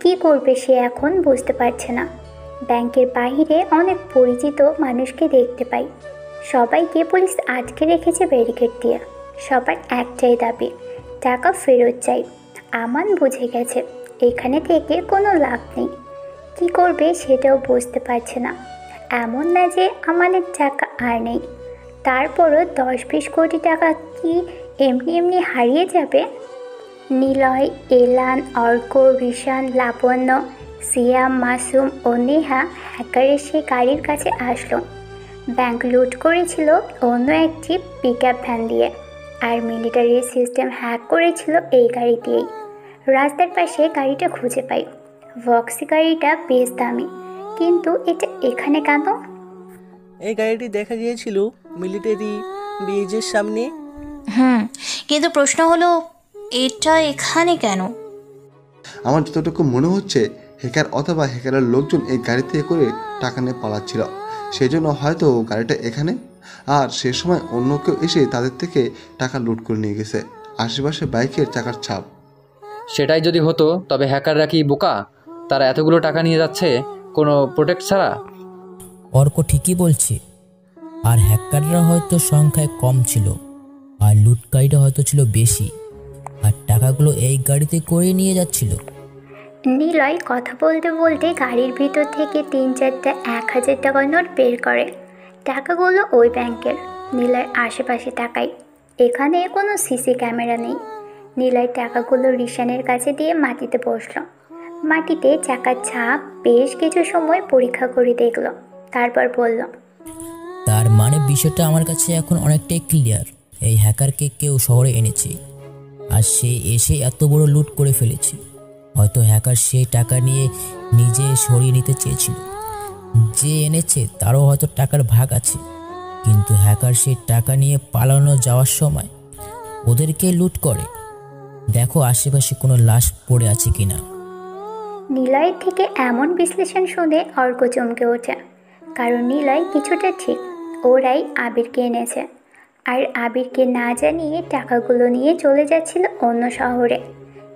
কি করবে সে এখন বুঝতে পারছে না। ব্যাংকের বাইরে অনেক পরিচিত মানুষকে দেখতে পাই। সবাইকে পুলিশ আটকে রেখেছে ব্যারিকেড দিয়ে। সবার একটাই দাবি, টাকা ফেরত চাই। আমান বুঝে গেছে এখানে থেকে কোনো লাভ নেই। কি করবে সেটাও বুঝতে পারছে না। এমন না যে আমাদের টাকা আর নেই, তারপরও 10-20 কোটি টাকা কি এমনি এমনি হারিয়ে যাবে? নিলয়, এলান, অর্ক, রিশান, লাবণ্য, সিয়াম, মাসুম ও নেহা হ্যাকারের সেই গাড়ির কাছে আসলো। ব্যাংক লুট করেছিল অন্য একটি পিকআপ ভ্যান দিয়ে, আর মিলিটারি সিস্টেম হ্যাক করেছিল এই গাড়ি দিয়েই। রাস্তার পাশে গাড়িটা খুঁজে পাই। ভক্সি গাড়িটা বেশ দামি, কিন্তু এটা এখানে কেন? এই গাড়িটি দেখা গিয়েছিল মিলিটারি বেজের সামনে। কিন্তু প্রশ্ন হলো এটা এখানে কেন? আমার যতটুকু মনে হচ্ছে হ্যাকার অথবা হ্যাকারের লোকজন এই গাড়িতে করে টাকা নিয়ে পালাচ্ছিল, সেই জন্য হয়তো গাড়িটা এখানে। আর সে সময় অন্য কেউ এসে তাদের থেকে টাকা লুট করে নিয়ে গেছে। আশেপাশে বাইকের চাকার ছাপ। সেটাই যদি হতো তবে হ্যাকাররা কি বোকা? তারা এতগুলো টাকা নিয়ে যাচ্ছে কোনো প্রোটেক্ট ছাড়া। অর্ক ঠিকই বলছে। আর হ্যাকাররা হয়তো সংখ্যায় কম ছিল, আর লুটকারীরা হয়তো ছিল বেশি, আর টাকাগুলো এই গাড়িতে করে নিয়ে যাচ্ছিল। নিলয় কথা বলতে বলতে গাড়ির ভিতর থেকে 3-4টা 1000 টাকার নোট বের করে। টাকাগুলো ওই ব্যাংকের। নিলয় আশেপাশে তাকায়। এখানে কোনো সিসি ক্যামেরা নেই। নিলয় টাকাগুলো রিশানের কাছে দিয়ে মাটিতে বসলো। মাটিতে চাকার ছাপ বেশ কিছু সময় পরীক্ষা করে দেখল, তারপর বলল, তার মানে বিষয়টা আমার কাছে এখন অনেকটাই ক্লিয়ার। এই হ্যাকারকে কেউ শহরে এনেছে, আর সে এসে এত বড় লুট করে ফেলেছে। হয়তো হ্যাকার সেই টাকা নিয়ে নিজে সরিয়ে নিতে চেয়েছিল। যে এনেছে তারও হয়তো টাকার ভাগ আছে, কিন্তু হ্যাকার সেই টাকা নিয়ে পালানো যাওয়ার সময় ওদেরকে লুট করে। দেখো আশেপাশে কোনো লাশ পড়ে আছে কিনা। নিলয়ের থেকে এমন বিশ্লেষণ শুনে অর্ক চমকে ওঠে, কারণ নিলয় কিছুটা ঠিক। ওরাই আবিরকে এনেছে, আর আবিরকে না জানিয়ে টাকাগুলো নিয়ে চলে যাচ্ছিল অন্য শহরে।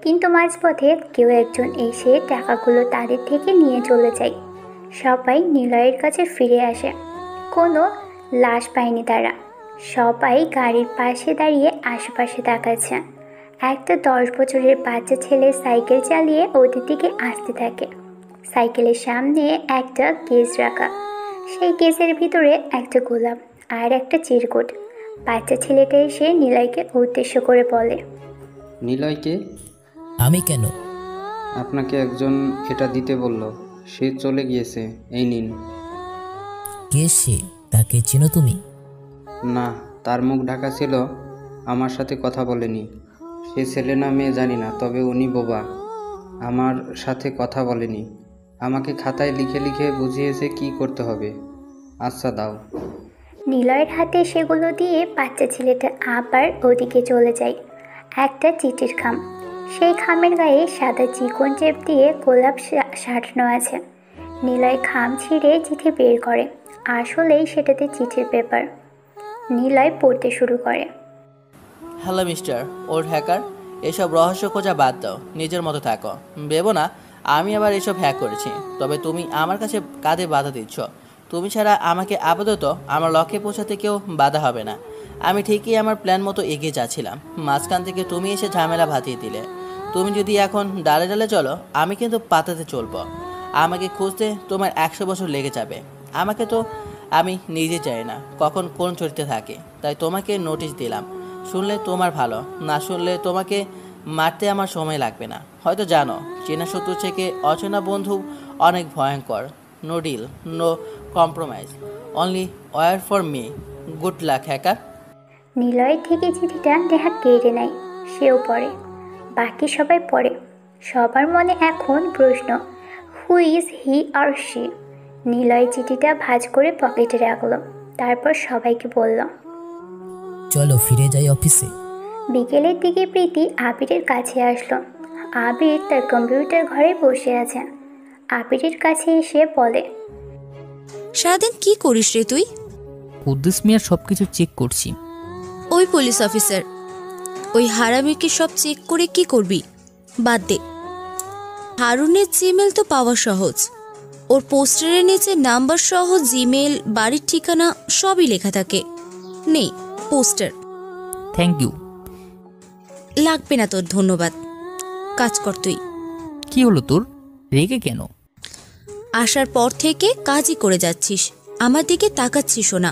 কিন্তু মাঝপথে কেউ একজন এসে টাকাগুলো তাদের থেকে নিয়ে চলে যায়। সবাই নিলয়ের কাছে ফিরে আসে। কোনো লাশ পায়নি তারা। সবাই গাড়ির পাশে দাঁড়িয়ে আশেপাশে তাকাচ্ছে। একটা 10 বছরের বাচ্চা ছেলে সাইকেল চালিয়ে ওদের দিকে আসতে থাকে। সাইকেলের সামনে একটা কেস রাখা, সেই কেসের ভিতরে একটা গোলাপ আর একটা চিরকুট। বাচ্চা ছেলেটা এসে নিলয়কে উদ্দেশ্য করে বলে, নিলয়কে? আমি কেন? আপনাকে একজন এটা দিতে বলল, সে চলে গিয়েছে, এই নিন। কে সে? তাকে চেনো তুমি? না, তার মুখ ঢাকা ছিল, আমার সাথে কথা বলেনি। সে ছেলে না মেয়ে জানি না, তবে উনি বোবা, আমার সাথে কথা বলেনি। আমাকে খাতায় লিখে লিখে বুঝিয়েছে কি করতে হবে। আচ্ছা দাও। নিলয়ের হাতে সেগুলো দিয়ে বাচ্চা ছেলেটা আবার ওদিকে চলে যায়। একটা চিঠির খাম, সেই খামের গায়ে সাদা চিকন চেপ দিয়ে গোলাপ সাঁটানো আছে। নিলয় খাম ছিঁড়ে চিঠি বের করে, আসলেই সেটাতে চিঠির পেপার। নিলয় পড়তে শুরু করে। হ্যালো মিস্টার ওল্ড হ্যাকার, এসব রহস্য খোঁজা বাদ দাও, নিজের মতো থাকো। ভেবো না আমি আবার এসব হ্যাক করেছি, তবে তুমি আমার কাছে কাঁধে বাধা দিচ্ছ। তুমি ছাড়া আমাকে আপাতত আমার লক্ষ্যে পৌঁছাতে কেউ বাধা হবে না। আমি ঠিকই আমার প্ল্যান মতো এগিয়ে যাচ্ছিলাম, মাঝখান থেকে তুমি এসে ঝামেলা বাঁধিয়ে দিলে। তুমি যদি এখন ডালে ডালে চলো, আমি কিন্তু পাতাতে চলবো। আমাকে খুঁজতে তোমার 100 বছর লেগে যাবে। আমাকে তো আমি নিজে চাই না কখন কোন চরিত্রে থাকে, তাই তোমাকে নোটিশ দিলাম। শুনলে তোমার ভালো, না শুনলে তোমাকে মারতে আমার সময় লাগবে না। হয়তো জানো চেনা শত্রু থেকে অচেনা বন্ধু অনেক ভয়ঙ্কর। No deal, no compromise, only war for me. Good luck hacker. Niloy থেকে চিঠিটা নেহা কেড়ে নেয়, সেও পড়ে, বাকি সবাই পড়ে। সবার মনে এখন প্রশ্ন, who is he or she? Niloy চিঠিটা ভাঁজ করে পকেটে রাখলো, তারপর সবাইকে বলল, চলো ফিরে যাই অফিসে। বিকেলের দিকে প্রীতি আবিরের কাছে আসলো। আবির তার কম্পিউটার ঘরে বসে আছে। আবিরের কাছে এসে বলে, সারাদিন কি করিস রে তুই? কুদ্দুস মিয়ার সব কিছু চেক করছি। ওই পুলিশ অফিসার, ওই হারামিকে সব চেক করে কি করবি? বাদ দে। হারুনের জিমেল তো পাওয়া সহজ, ওর পোস্টারের নিচে নাম্বার সহ জিমেল, বাড়ির ঠিকানা সবই লেখা থাকে। নেই পোস্টার। Thank you. লাগবে না তোর ধন্যবাদ, কাজ কর তুই। কি হলো তোর, রেগে কেন? আসার পর থেকে কাজই করে যাচ্ছিস, আমার দিকে তাকাচ্ছিস না।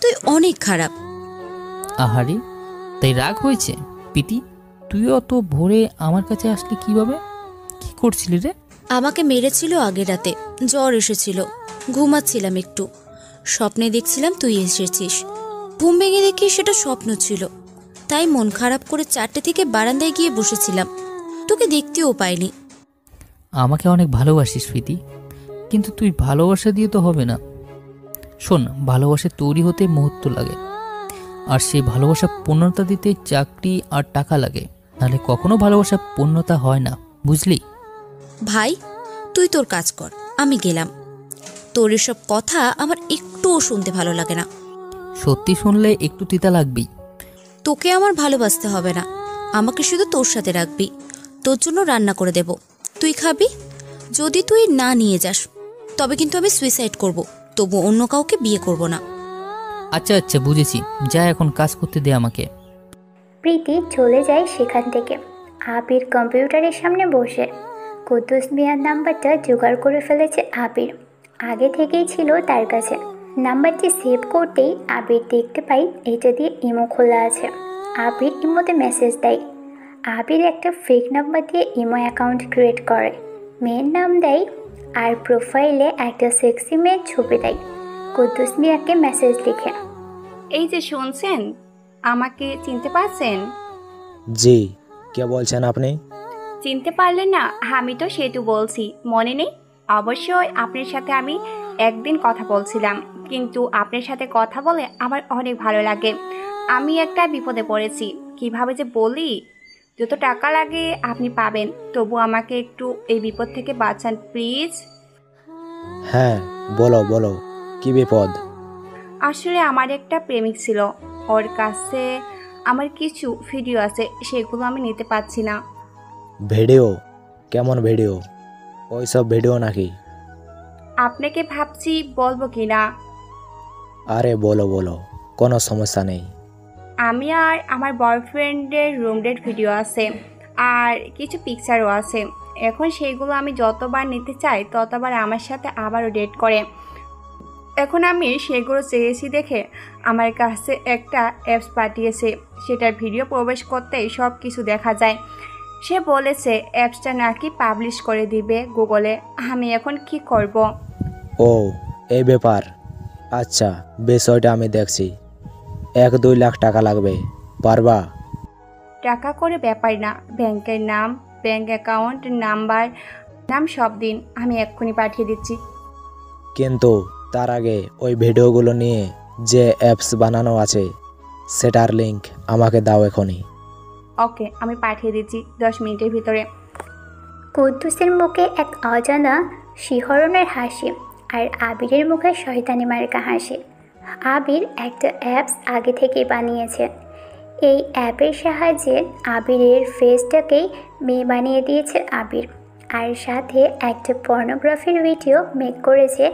তুই অনেক খারাপ। আহারে, তাই রাগ হয়েছে? পিতি, তুই অত ভোরে আমার কাছে আসলি কিভাবে? কি করছিলি রে? আমাকে মেরেছিল আগের রাতে, জ্বর এসেছিল, ঘুমাচ্ছিলাম একটু, স্বপ্নে দেখছিলাম তুই এসেছিস। ঘুম ভেঙে দেখি সেটা স্বপ্ন ছিল, তাই মন খারাপ করে 4টে থেকে বারান্দায় গিয়ে বসেছিলাম, তোকে দেখতেও পাইনি। আমাকে অনেক ভালোবাসিস প্রীতি, কিন্তু তুই ভালোবাসা দিয়ে তো হবে না। শোন, ভালোবাসা তৈরি হতে মুহূর্ত লাগে, আর সেই ভালোবাসা পূর্ণতা দিতে চাকরি আর টাকা লাগে, নাহলে কখনো ভালোবাসা পূর্ণতা হয় না, বুঝলি? ভাই তুই তোর কাজ কর, আমি গেলাম। তোর এসব কথা আমার একটুও শুনতে ভালো লাগে না। সত্যি শুনলে একটু তিতা লাগবেই। তোকে আমার ভালোবাসতে হবে না, আমাকে শুধু তোর সাথে রাখবি। তোর জন্য রান্না করে দেব, তুই খাবি। যদি তুই না নিয়ে যাস তবে কিন্তু আমি সুইসাইড করব, তবু অন্য কাউকে বিয়ে করব না। আচ্ছা আচ্ছা, বুঝেছি, যা এখন কাজ করতে দে আমাকে। প্রীতি চলে যায় সেখান থেকে। আবির কম্পিউটারের সামনে বসে কুদ্দুস মিয়ার নাম্বারটা জোগাড় করে ফেলেছে আবির, আগে থেকেই ছিল তার কাছে। নাম্বারটি সেভ করতেই আবির দেখতে পাই এটা দিয়ে ইমো খোলা আছে। আবির ইমোতে মেসেজ দেয়। আবির একটা ফেক নাম্বার দিয়ে ইমো অ্যাকাউন্ট ক্রিয়েট করে, মেয়ের নাম দেয় আর প্রোফাইলে একটা সেক্সি মেয়ের ছবি দেয়। কুদ্দুস মিয়াকে মেসেজ লিখে, এই যে শুনছেন, আমাকে চিনতে পারছেন? জি, কে বলছেন আপনি? চিনতে পারলেন না? আমি তো সেতু বলছি, মনে নেই? অবশ্যই আপনার সাথে আমি একদিন কথা বলছিলাম, কিন্তু আপনার সাথে কথা বলে আমার অনেক ভালো লাগে। আমি একটা বিপদে পড়েছি, কিভাবে যে বলি। যত টাকা লাগে আপনি পাবেন, তবু আমাকে একটু এই বিপদ থেকে বাঁচান প্লিজ। হ্যাঁ বলো বলো, কি বিপদ? আসলে আমার একটা প্রেমিক ছিল, ওর কাছে আমার কিছু ভিডিও আছে, সেগুলো আমি নিতে পারছি না। ভিডিও? কেমন ভিডিও? ওই সব ভিডিও নাকি? আপনাকে ভাবছি বলবো কি না। আরে বলো বলো, কোনো সমস্যা নেই। আমি আর আমার বয়ফ্রেন্ডের রুম ডেট ভিডিও আছে, আর কিছু পিকচারও আছে। এখন সেইগুলো আমি যতবার নিতে চাই ততবার আমার সাথে আবারও ডেট করে। এখন আমি সেগুলো চেয়েছি দেখে আমার কাছে একটা অ্যাপস পাঠিয়েছে, সেটার ভিডিও প্রবেশ করতেই সব কিছু দেখা যায়। সে বলেছে অ্যাপসটা নাকি পাবলিশ করে দিবে গুগলে। আমি এখন কি করব? ও এই ব্যাপার, আচ্ছা বিষয়টা আমি দেখছি। 1-2 লাখ টাকা লাগবে, পারবা? টাকা করে ব্যাপার না, ব্যাংকের নাম, ব্যাংক অ্যাকাউন্ট নাম্বার, নাম সব দিন, আমি এক্ষুনি পাঠিয়ে দিচ্ছি। কিন্তু তার আগে ওই ভিডিওগুলো নিয়ে যে অ্যাপস বানানো আছে সেটার লিংক আমাকে দাও এখনই। ওকে, আমি পাঠিয়ে দিচ্ছি 10 মিনিটের ভিতরে। কুদ্দুসের মুখে এক অজানা শিহরণের হাসি আর আবিরের মুখে শয়তানি মার্কা হাসি। আবির একটা অ্যাপস আগে থেকেই বানিয়েছে। এই অ্যাপের সাহায্যে আবিরের ফেসটাকেই মেয়ে বানিয়ে দিয়েছে আবির, আর সাথে একটা পর্নোগ্রাফির ভিডিও মেক করেছে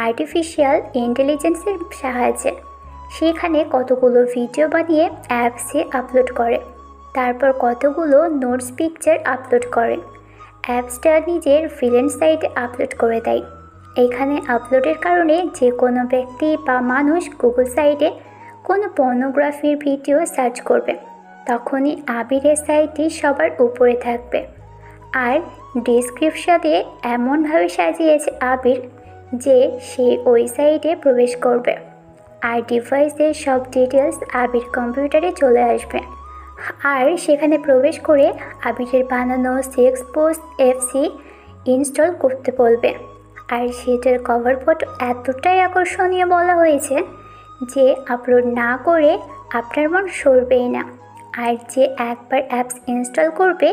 আর্টিফিশিয়াল ইন্টেলিজেন্সের সাহায্যে। সেখানে কতগুলো ভিডিও বানিয়ে অ্যাপসে আপলোড করে, তারপর কতগুলো নোটস পিকচার আপলোড করে। অ্যাপসটা নিজের ভিলেন সাইটে আপলোড করে দেয়। এখানে আপলোডের কারণে যে কোনো ব্যক্তি বা মানুষ গুগল সাইটে কোনো পর্নোগ্রাফির ভিডিও সার্চ করবে, তখনই আবিরের সাইটটি সবার উপরে থাকবে। আর ডিসক্রিপশনে এমনভাবে সাজিয়েছে আবির যে সে ওই সাইটে প্রবেশ করবে আর ডিভাইসের সব ডিটেলস আবির কম্পিউটারে চলে আসবে। আর সেখানে প্রবেশ করে আবিরের বানানো সেক্স পোস্ট এফসি ইনস্টল করতে বলবে। আর সেটার কভার ফটো এতটাই আকর্ষণীয় বলা হয়েছে যে আপলোড না করে আপনার মন সরবেই না। আর যে একবার অ্যাপস ইনস্টল করবে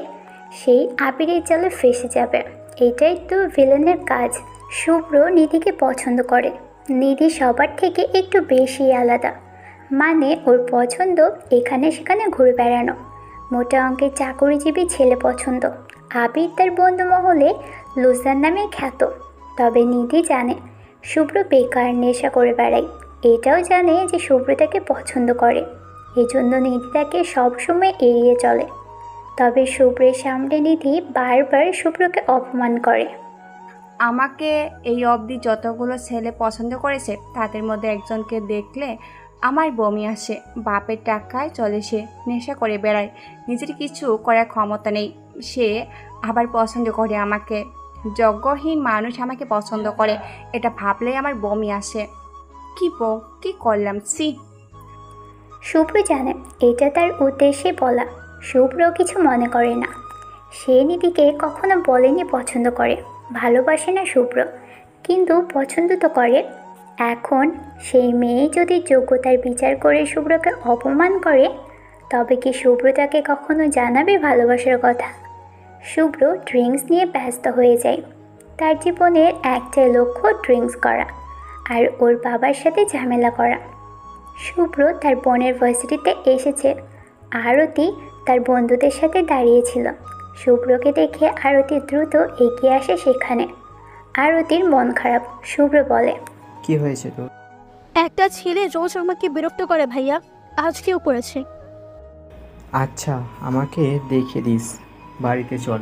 সেই আবিরের জালে ফেসে যাবে। এটাই তো ভিলেনের কাজ। শুভ্র নিধিকে পছন্দ করে। নিধি সবার থেকে একটু বেশি আলাদা, মানে ওর পছন্দ এখানে সেখানে ঘুরে বেড়ানো। মোটা অঙ্কের চাকরিজীবী ছেলে পছন্দ। আবির তার বন্ধু মহলে লুজার নামে খ্যাত। তবে নিধি জানে শুভ্র বেকার নেশা করে বেড়ায়। এটাও জানে যে শুভ্র তাকে পছন্দ করে, এজন্য নিধি তাকে সবসময় এড়িয়ে চলে। তবে শুভ্রের সামনে নিধি বারবার শুভ্রকে অপমান করে। আমাকে এই অবধি যতগুলো ছেলে পছন্দ করেছে তাদের মধ্যে একজনকে দেখলে আমার বমি আসে। বাপের টাকায় চলে, সে নেশা করে বেড়ায়, নিজের কিছু করার ক্ষমতা নেই, সে আবার পছন্দ করে আমাকে। যোগ্যহীন মানুষ আমাকে পছন্দ করে, এটা ভাবলেই আমার বমি আসে। কি করলাম? সি। শুভ্র জানে এটা তার উদ্দেশ্যে বলা। শুভ্র কিছু মনে করে না। সে নিধিকে কখনো বলেনি পছন্দ করে, ভালোবাসে না শুভ্র, কিন্তু পছন্দ তো করে। এখন সেই মেয়ে যদি যোগ্যতার বিচার করে শুভ্রকে অপমান করে, তবে কি শুভ্র তাকে কখনো জানাবে ভালোবাসার কথা? শুভ্র ড্রিঙ্কস নিয়ে ব্যস্ত হয়ে যায়। তার জীবনের একটাই লক্ষ্য ড্রিঙ্কস করা আর ওর বাবার সাথে ঝামেলা করা। শুভ্র তার বোনের ভার্সিটিতে এসেছে। আরতি তার বন্ধুদের সাথে দাঁড়িয়েছিল। শুভ্রকে দেখে আরতি দ্রুত এগিয়ে আসে সেখানে। আরতির মন খারাপ। শুভ্র বলে, কি হয়েছে তোর? একটা ছেলে রোজ আমাকে বিরক্ত করে ভাইয়া, আজকেও করেছে। আচ্ছা, আমাকে দেখে দিস, বাড়িতে চল।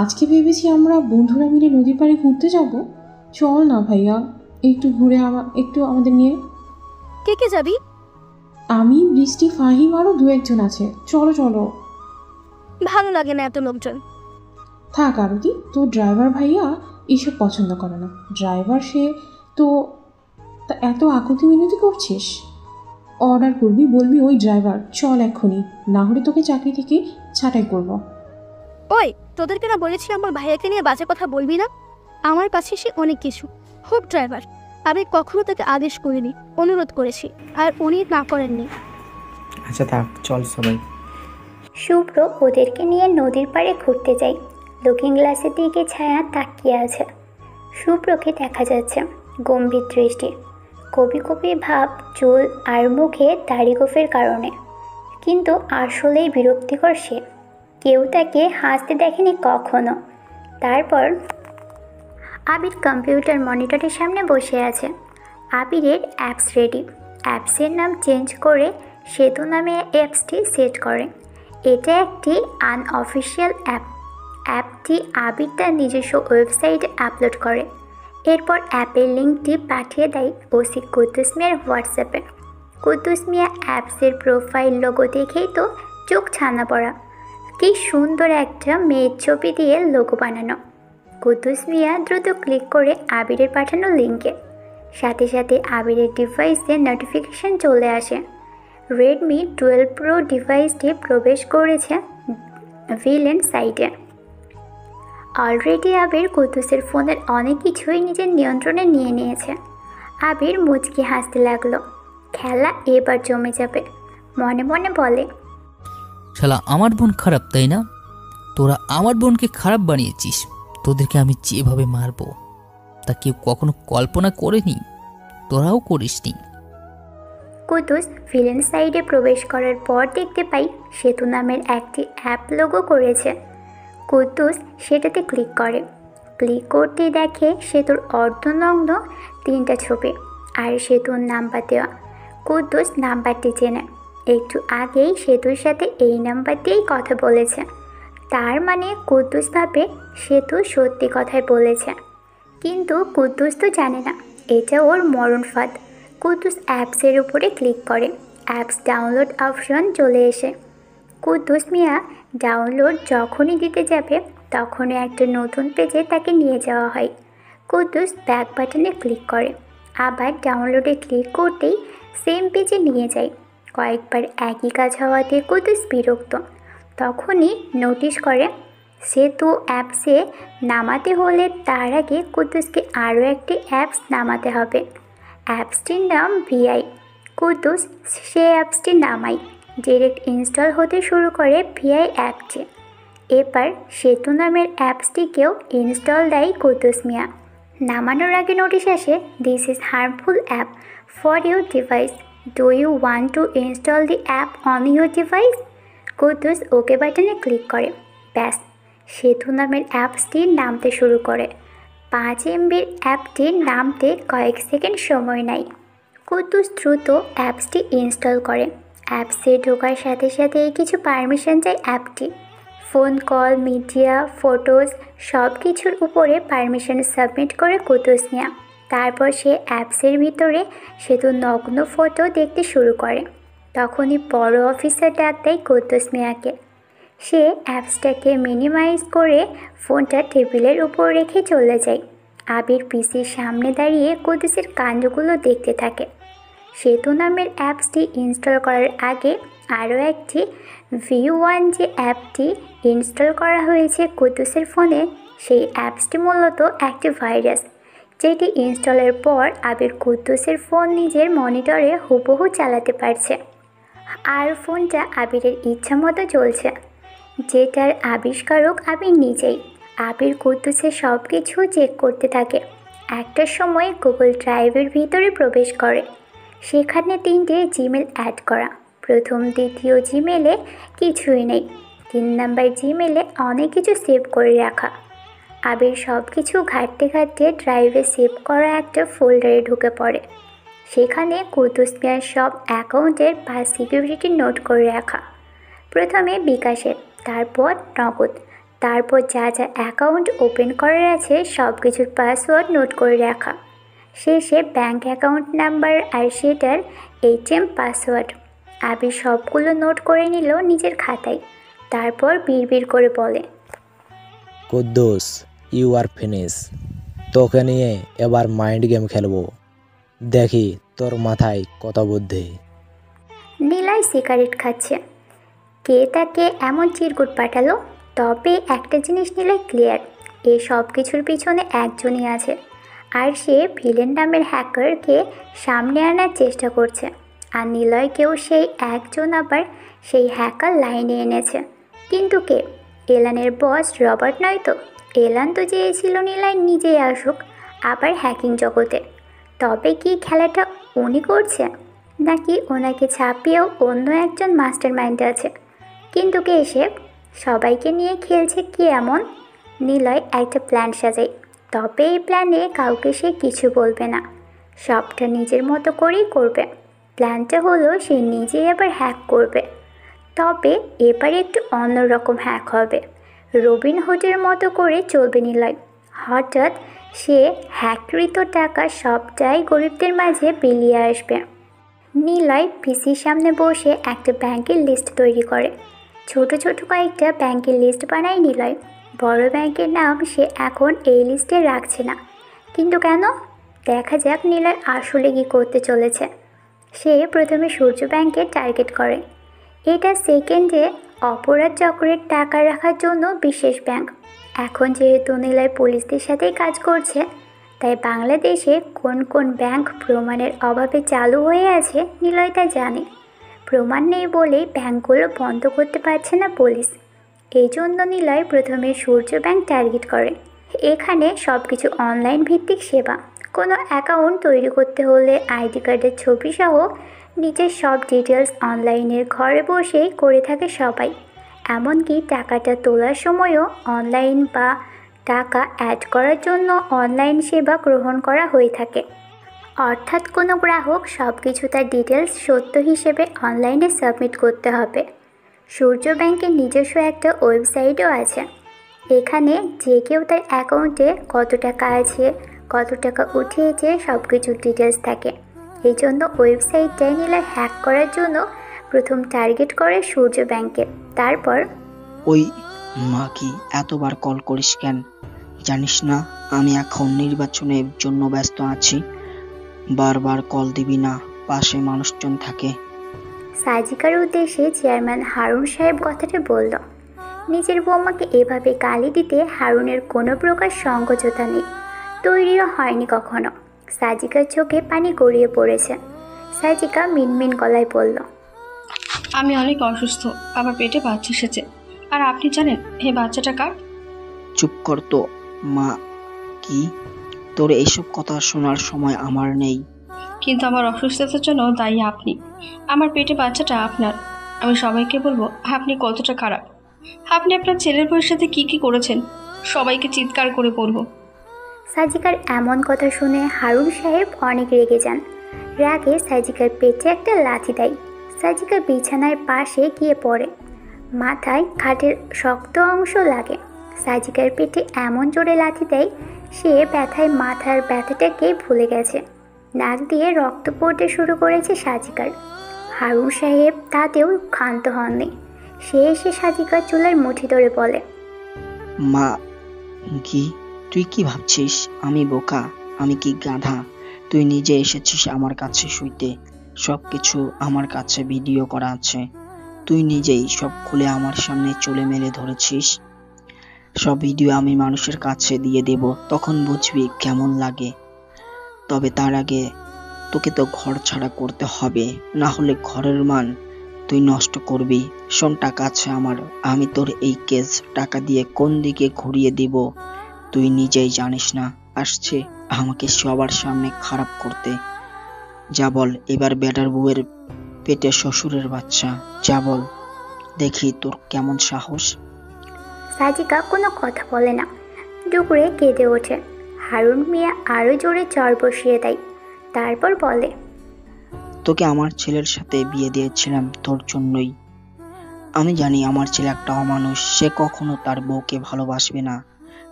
আজকে ভেবেছি আমরা বন্ধুরা মিলে নদীর পাড়ে ঘুরতে যাব। চল না ভাইয়া, একটু ঘুরে একটু আমাদের নিয়ে। কে কে যাবি? আমি, বৃষ্টি, ফাহিম আরও 2-1 জন আছে। চলো চলো। ভালো লাগে না এত লোকজন। থাক আরতি, তোর ড্রাইভার ভাইয়া এসব পছন্দ করে না। ড্রাইভার সে তো এত আকুতি মিনতি করছিস? অর্ডার করবি, বলবি ওই ড্রাইভার চল এক্ষুনি, না হলে তোকে চাকরি থেকে ছাঁটাই করব। ওই তোদেরকে না বলেছি আমার ভাইয়াকে নিয়ে বাজে কথা বলবি না। আমার কাছে সে অনেক কিছু, খুব ড্রাইভার। আমি কখনো তাকে আদেশ করিনি, অনুরোধ করেছি আর উনি না করেননি। আচ্ছা থাক, চল সবাই। শুভ্র ওদেরকে নিয়ে নদীর পাড়ে ঘুরতে যায়। লুকিং গ্লাসের দিকে ছায়া তাকিয়ে আছে। শুভ্রকে দেখা যাচ্ছে গম্ভীর দৃষ্টি, কবি কবি ভাব চুল আর মুখে দাড়ি গোফের কারণে, কিন্তু আসলেই বিরক্তিকর সে। কেউ তাকে হাসতে দেখেনি কখনো। তারপর আবির কম্পিউটার মনিটরের সামনে বসে আছে। আবিরের অ্যাপস রেডি। অ্যাপসের নাম চেঞ্জ করে সেতু নামে অ্যাপসটি সেট করে। এটা একটি আনঅফিসিয়াল অ্যাপ। অ্যাপটি আবির তার নিজস্ব ওয়েবসাইটে আপলোড করে। এরপর অ্যাপের লিঙ্কটি পাঠিয়ে দেয় ওসি কুদ্দুস মিয়ার হোয়াটসঅ্যাপে। কুদ্দুস মিয়া অ্যাপসের প্রোফাইল লোগো দেখেই তো চোখ ছানা পড়া। কি সুন্দর একটা মেয়ের ছবি দিয়ে লোগো বানানো। কুদ্দুস মিয়া দ্রুত ক্লিক করে আবিরের পাঠানো লিঙ্কে। সাথে সাথে আবিরের ডিভাইসে নোটিফিকেশন চলে আসে। রেডমি 12 প্রো ডিভাইসটি প্রবেশ করেছে ভিলেন সাইটে। অলরেডি আবির কুদ্দুসের ফোনের অনেক কিছুই নিজের নিয়ন্ত্রণে নিয়ে নিয়েছে। আবির মুচকি হাসতে লাগলো। খেলা এবার জমে যাবে। মনে মনে বলে, শালা আমার বোন খারাপ তাই না? তোরা আমার বোনকে খারাপ বানিয়েছিস। তোদেরকে আমি যেভাবে মারবো তা কেউ কখনো কল্পনা করেনি, তোরাও করিসনি। কুদ্দুস ভিলেন সাইডে প্রবেশ করার পর দেখতে পাই সেতু নামের একটি অ্যাপ লোগো করেছে। কুদ্দুস সেটাতে ক্লিক করে। ক্লিক করতেই দেখে সেতুর অর্ধনগ্ন 3টা ছবি আর সেতুর নাম্বার দেওয়া। কুদ্দুস নাম্বারটি চেনে। একটু আগেই সেতুর সাথে এই নাম্বার দিয়েই কথা বলেছে। তার মানে কুদ্দুস ভাবে সেতু সত্যি কথাই বলেছে। কিন্তু কুদ্দুস তো জানে না এটা ওর মরণ ফাঁদ। কুদ্দুস অ্যাপসের উপরে ক্লিক করে। অ্যাপস ডাউনলোড অপশন চলে এসে কুদ্দুস মিয়া ডাউনলোড যখনই দিতে যাবে তখনই একটা নতুন পেজে তাকে নিয়ে যাওয়া হয়। কুদ্দুস ব্যাক বাটনে ক্লিক করে। আবার ডাউনলোডে ক্লিক করতেই সেম পেজে নিয়ে যায়। কয়েকবার একই কাজ হওয়াতে কুদ্দুস বিরক্ত। তখনই নোটিশ করে সেতু অ্যাপসে নামাতে হলে তার আগে কুদ্দুসকে আরও একটি অ্যাপস নামাতে হবে। অ্যাপসটির নাম ভিআই। কুদ্দুস সে অ্যাপসটি নামায়। ডিরেক্ট ইনস্টল হতে শুরু করে ভিআই অ্যাপটি। এবার সেতু নামের অ্যাপসটিকেও ইনস্টল দেয় কুদ্দুস মিয়া। নামানোর আগে নোটিশ আসে, this is harmful app for your device, do you want to install the app on your device? Kuddus okay বাটনে ক্লিক করে। ব্যাস, সেতু নামের অ্যাপসটি নামতে শুরু করে। 5 MBর অ্যাপটি নামতে কয়েক সেকেন্ড সময় নেয়। কুদ্দুস দ্রুত অ্যাপসটি ইনস্টল করে। অ্যাপসে ঢোকার সাথে সাথেই কিছু পারমিশন চাই অ্যাপটি। ফোন কল, মিডিয়া, ফটোজ সব কিছুর উপরে পারমিশন সাবমিট করে কুদ্দুস মিয়া। তারপর সে অ্যাপসের ভিতরে সেতুর নগ্ন ফটো দেখতে শুরু করে। তখনই বড় অফিসার ডাক দেয় কুদ্দুস মিয়াকে। সে অ্যাপসটাকে মিনিমাইজ করে ফোনটা টেবিলের উপর রেখে চলে যায়। আবির পিসির সামনে দাঁড়িয়ে কুদ্দুসের কাণ্ডগুলো দেখতে থাকে। সেতু নামের অ্যাপসটি ইনস্টল করার আগে আরও একটি V1 যে অ্যাপটি ইনস্টল করা হয়েছে কুদ্দুসের ফোনে, সেই অ্যাপসটি মূলত একটি ভাইরাস, যেটি ইনস্টলের পর আবির কুদ্দুসের ফোন নিজের মনিটরে হুবহু চালাতে পারছে। আর ফোনটা আবিরের ইচ্ছা মতো চলছে, যেটার আবিষ্কারক আবির নিজেই। আবির কুদ্দুসের সব কিছু চেক করতে থাকে। একটা সময় গুগল ড্রাইভের ভিতরে প্রবেশ করে। সেখানে 3টে জিমেল অ্যাড করা। প্রথম, দ্বিতীয় জিমেলে কিছুই নেই। 3 নাম্বার জিমেলে অনেক কিছু সেভ করে রাখা। আবির সব কিছু ঘাঁটতে ঘাঁটতে ড্রাইভে সেভ করা একটা ফোল্ডারে ঢুকে পড়ে। সেখানে কুদ্দুস মিয়ার সব অ্যাকাউন্টের বা সিকিউরিটি নোট করে রাখা। প্রথমে বিকাশের, তারপর নগদ, তারপর যা যা অ্যাকাউন্ট ওপেন করার আছে সব কিছুর পাসওয়ার্ড নোট করে রাখা। শেষে ব্যাঙ্ক অ্যাকাউন্ট নাম্বার আর সেটার ATM পাসওয়ার্ড। আবির সবগুলো নোট করে নিল নিজের খাতায়। তারপর বিড়বিড় করে বলে, কুদ্দুস, ইউ আর ফিনিশ। তোকে নিয়ে এবার মাইন্ড গেম খেলবো, দেখি তোর মাথায় কত বুদ্ধি। নীলয় সিগারেট খাচ্ছে। কে তাকে এমন চিরকুট পাঠালো? তবে একটা জিনিস নিলয় ক্লিয়ার, এই সব কিছুর পিছনে একজনই আছে, আর সে ভিলেন নামের হ্যাকারকে সামনে আনার চেষ্টা করছে। আর নিলয়কেও সেই একজন আবার সেই হ্যাকার লাইনে এনেছে। কিন্তু কে? এলানের বস রবার্ট নয় তো? এলান তো চেয়েছিল নিলয় নিজেই আসুক আবার হ্যাকিং জগতে। তবে কি খেলাটা উনি করছে, নাকি ওনাকে ছাপিয়েও অন্য একজন মাস্টার মাইন্ড আছে? কিন্তু কে এসে সবাইকে নিয়ে খেলছে কি এমন? নিলয় একটা প্ল্যান সাজায়। তবে এই প্ল্যানে কাউকে সে কিছু বলবে না, সবটা নিজের মতো করেই করবে। প্ল্যানটা হলো সে নিজেই আবার হ্যাক করবে। তবে এবারে একটু অন্যরকম হ্যাক হবে। রবিনহুডের মতো করে চলবে নিলয়। হঠাৎ সে হ্যাককৃত টাকা সবটাই গরিবদের মাঝে বিলিয়ে আসবে। নিলয় পিসির সামনে বসে একটা ব্যাংকের লিস্ট তৈরি করে। ছোট ছোট কয়েকটা ব্যাংকের লিস্ট বানায় নিলয়। বড় ব্যাংকের নাম সে এখন এই লিস্টে রাখছে না। কিন্তু কেন? দেখা যাক নিলয় আসলে কী করতে চলেছে। সে প্রথমে সূর্য ব্যাংকে টার্গেট করে। এটা সেকেন্ডে অপরাধ চক্রের টাকা রাখার জন্য বিশেষ ব্যাংক। এখন যেহেতু নিলয় পুলিশদের সাথেই কাজ করছে, তাই বাংলাদেশে কোন কোন ব্যাংক প্রমাণের অভাবে চালু হয়ে আছে নিলয় তা জানে। প্রমাণ নেই বলেই ব্যাংকগুলো বন্ধ করতে পারছে না পুলিশ। এই জন্য নিলয় প্রথমে সূর্য ব্যাংক টার্গেট করে। এখানে সব কিছু অনলাইন ভিত্তিক সেবা। কোনো অ্যাকাউন্ট তৈরি করতে হলে আইডি কার্ডের ছবি সহ নিজের সব ডিটেলস অনলাইনের ঘরে বসেই করে থাকে সবাই। এমনকি টাকাটা তোলার সময়ও অনলাইন বা টাকা অ্যাড করার জন্য অনলাইন সেবা গ্রহণ করা হয়ে থাকে। অর্থাৎ কোনো গ্রাহক সব কিছু তার ডিটেলস সত্য হিসেবে অনলাইনে সাবমিট করতে হবে। সূর্য ব্যাংকের নিজস্ব একটা ওয়েবসাইটও আছে। এখানে যে কেউ তার অ্যাকাউন্টে কত টাকা আছে, কত টাকা উঠিয়েছে সব কিছুর ডিটেলস থাকে। এই জন্য ওয়েবসাইটটাই নিলয় হ্যাক করার জন্য প্রথম টার্গেট করে সূর্য ব্যাংকে। তারপর ওই মা কি এতবার কল করিস কেন? জানিস না আমি এখন নির্বাচনের জন্য ব্যস্ত আছি? বারবার কল দিবি না, পাশে মানুষজন থাকে। সাজিকার উদ্দেশ্যে চেয়ারম্যান হারুন সাহেব কথাটা বলল। নিজের বৌমাকে এভাবে গালি দিতে হারুনের কোনো প্রকার সংকোচতা নেই, তৈরিও হয়নি কখনো। সাজিকার চোখে পানি গড়িয়ে পড়েছে। সাজিকা মিনমিন গলায় বলল, আমি অনেক অসুস্থ, আমার পেটে বাচ্চা এসেছে। আর আপনি জানেন এই বাচ্চাটা কার? চুপ কর তো মা। কি তোর এইসব কথা শোনার সময় আমার নেই। কিন্তু আমার অসুস্থতার জন্য দায়ী আপনি। আমার পেটে বাচ্চাটা আপনার। আমি সবাইকে বলবো আপনি কতটা খারাপ। আপনি আপনার ছেলের বউয়ের সাথে কি কি করেছেন সবাইকে চিৎকার করে বলবো। সাজিকার এমন কথা শুনে হারুন সাহেব অনেক রেগে যান। রাগে সাজিকার পেটে একটা লাথি দেয়। সাজিকা বিছানার পাশে গিয়ে পড়ে। মাথায় খাটের শক্ত অংশ লাগে। সাজিকার পেটে এমন জোরে লাথি দেয় সে ব্যথায় মাথার ব্যথাটাকে ভুলে গেছে। নাক দিয়ে রক্ত পড়তে শুরু করেছে সাজিকার। হারুন সাহেব তাতেও ক্ষান্ত হননি। সে এসে সাজিকার চুলের মুঠি ধরে বলে, মা কি তুই কি ভাবছিস আমি বোকা? আমি কি গাধা? তুই নিজে এসেছিস আমার কাছে শুইতে। সব কিছু আমার কাছে ভিডিও করা আছে। তুই নিজেই সব খুলে আমার সামনে চলে মেলে ধরেছিস। সব ভিডিও আমি মানুষের কাছে দিয়ে দেব, তখন বুঝবি কেমন লাগে। তবে তার আগে তোকে তো ঘর ছাড়া করতে হবে, না হলে ঘরের মান তুই নষ্ট করবি। শোন, টাকা আছে আমার। আমি তোর এই কেস টাকা দিয়ে কোন দিকে ঘুরিয়ে দিব তুই নিজেই জানিস না। আসছে আমাকে সবার সামনে খারাপ করতে। যা বল এবার বেটার বউয়ের পেটে শ্বশুরের বাচ্চা। যা বল দেখি তোর কেমন সাহস। সাজিকা কোনো কথা বলে না, ডুকরে কেঁদে ওঠে। হারুন মিয়া আরও জোরে চর বসিয়ে দেয়। তারপর বলে, তোকে আমার ছেলের সাথে বিয়ে দিয়েছিলাম তোর জন্যই। আমি জানি আমার ছেলে একটা অমানুষ। সে কখনো তার বউকে ভালোবাসবে না।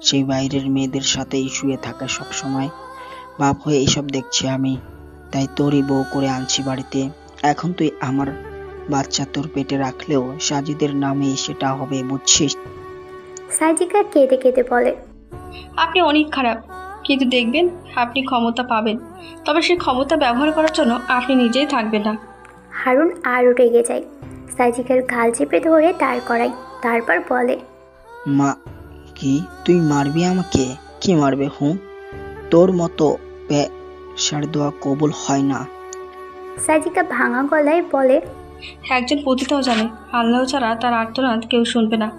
সেই বাইরের মেয়েদের সাথেই শুয়ে থাকে সব সময়। বাপ হয়ে এসব দেখছি আমি, তাই তোরই বউ করে আনছি বাড়িতে। এখন তুই আমার বাচ্চা তোর পেটে রাখলেও সাজিদের নামে সেটা হবে, বুঝছিস? সাজিকা কেঁদে কেঁদে বলে, আপনি অনেক খারাপ, কিন্তু দেখবেন আপনি ক্ষমতা পাবেন। তবে সেই ক্ষমতা ব্যবহার করার জন্য আপনি নিজেই থাকবেন না। হারুন আরও রেগে যায়। সাজিকার গাল চেপে ধরে দাঁড় করায়। তারপর বলে, মা কি তুই মারবি আমাকে? কি মারবে? তোর মতো সার দেওয়া কবুল হয় না। সাজিকা ভাঙা গলায় বলে, একজন পতিতাও জানে আল্লাহ ছাড়া তার আর্তনাদ কেউ শুনবে না।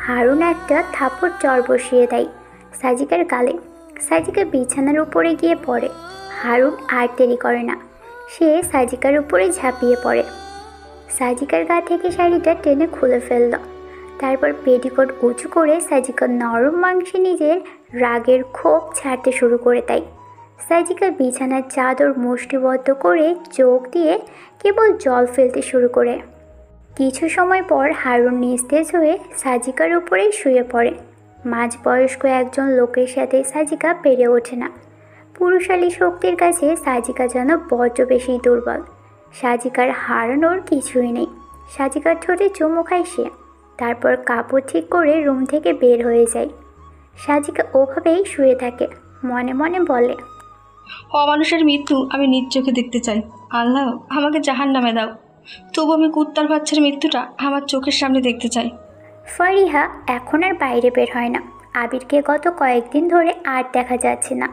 হারুন একটা থাপড় চর বসিয়ে দেয় সাজিকার গালে। সাজিকা বিছানার উপরে গিয়ে পড়ে। হারুন আর দেরি করে না, সে সাজিকার উপরে ঝাঁপিয়ে পড়ে। সাজিকার গা থেকে শাড়িটা টেনে খুলে ফেলল। তারপর পেটিকোট উঁচু করে সাজিকার নরম মাংসে নিজের রাগের ক্ষোভ ছাড়তে শুরু করে দেয়। সাজিকা বিছানার চাদর মুষ্টিবদ্ধ করে চোখ দিয়ে কেবল জল ফেলতে শুরু করে। কিছু সময় পর হারুন নিস্তেজ হয়ে সাজিকার উপরেই শুয়ে পড়ে। মাঝবয়স্ক একজন লোকের সাথে সাজিকা পেরে ওঠে না। পুরুষালী শক্তির কাছে সাজিকা যেন বড্ড বেশি দুর্বল। সাজিকার হারানোর কিছুই নেই। সাজিকার ঠোঁটে চুমু খায় সে, তারপর কাপড় ঠিক করে রুম থেকে বের হয়ে যায়। সাজিকা ওভাবেই শুয়ে থাকে, মনে মনে বলে, অমানুষের মৃত্যু আমি নিজ চোখে দেখতে চাই। আল্লাহ, আমাকে জাহান্নামে দাও, তবু আমি কুত্তার বাচ্চার মৃত্যুটা আমার চোখের সামনে দেখতে চাই। ফারিহা এখন আর বাইরে বের হয় না। আবিরকে গত কয়েকদিন ধরে আর দেখা যাচ্ছে না।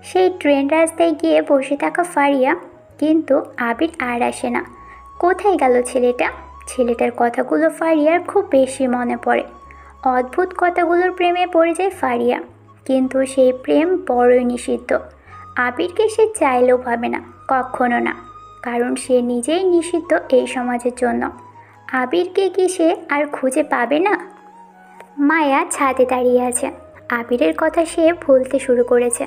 সেই ট্রেন রাস্তায় গিয়ে বসে থাকা ফারিয়া, কিন্তু আবির আর আসে না। কোথায় গেল ছেলেটা? ছেলেটার কথাগুলো ফারিয়ার খুব বেশি মনে পড়ে। অদ্ভুত কথাগুলোর প্রেমে পড়ে যায় ফারিয়া, কিন্তু সেই প্রেম বড়ই নিষিদ্ধ। আবিরকে সে চাইলেও পাবে না, কখনো না, কারণ সে নিজেই নিষিদ্ধ এই সমাজের জন্য। আবিরকে কি সে আর খুঁজে পাবে না? মায়া ছাদে দাঁড়িয়ে আছে। আবিরের কথা সে ভুলতে শুরু করেছে,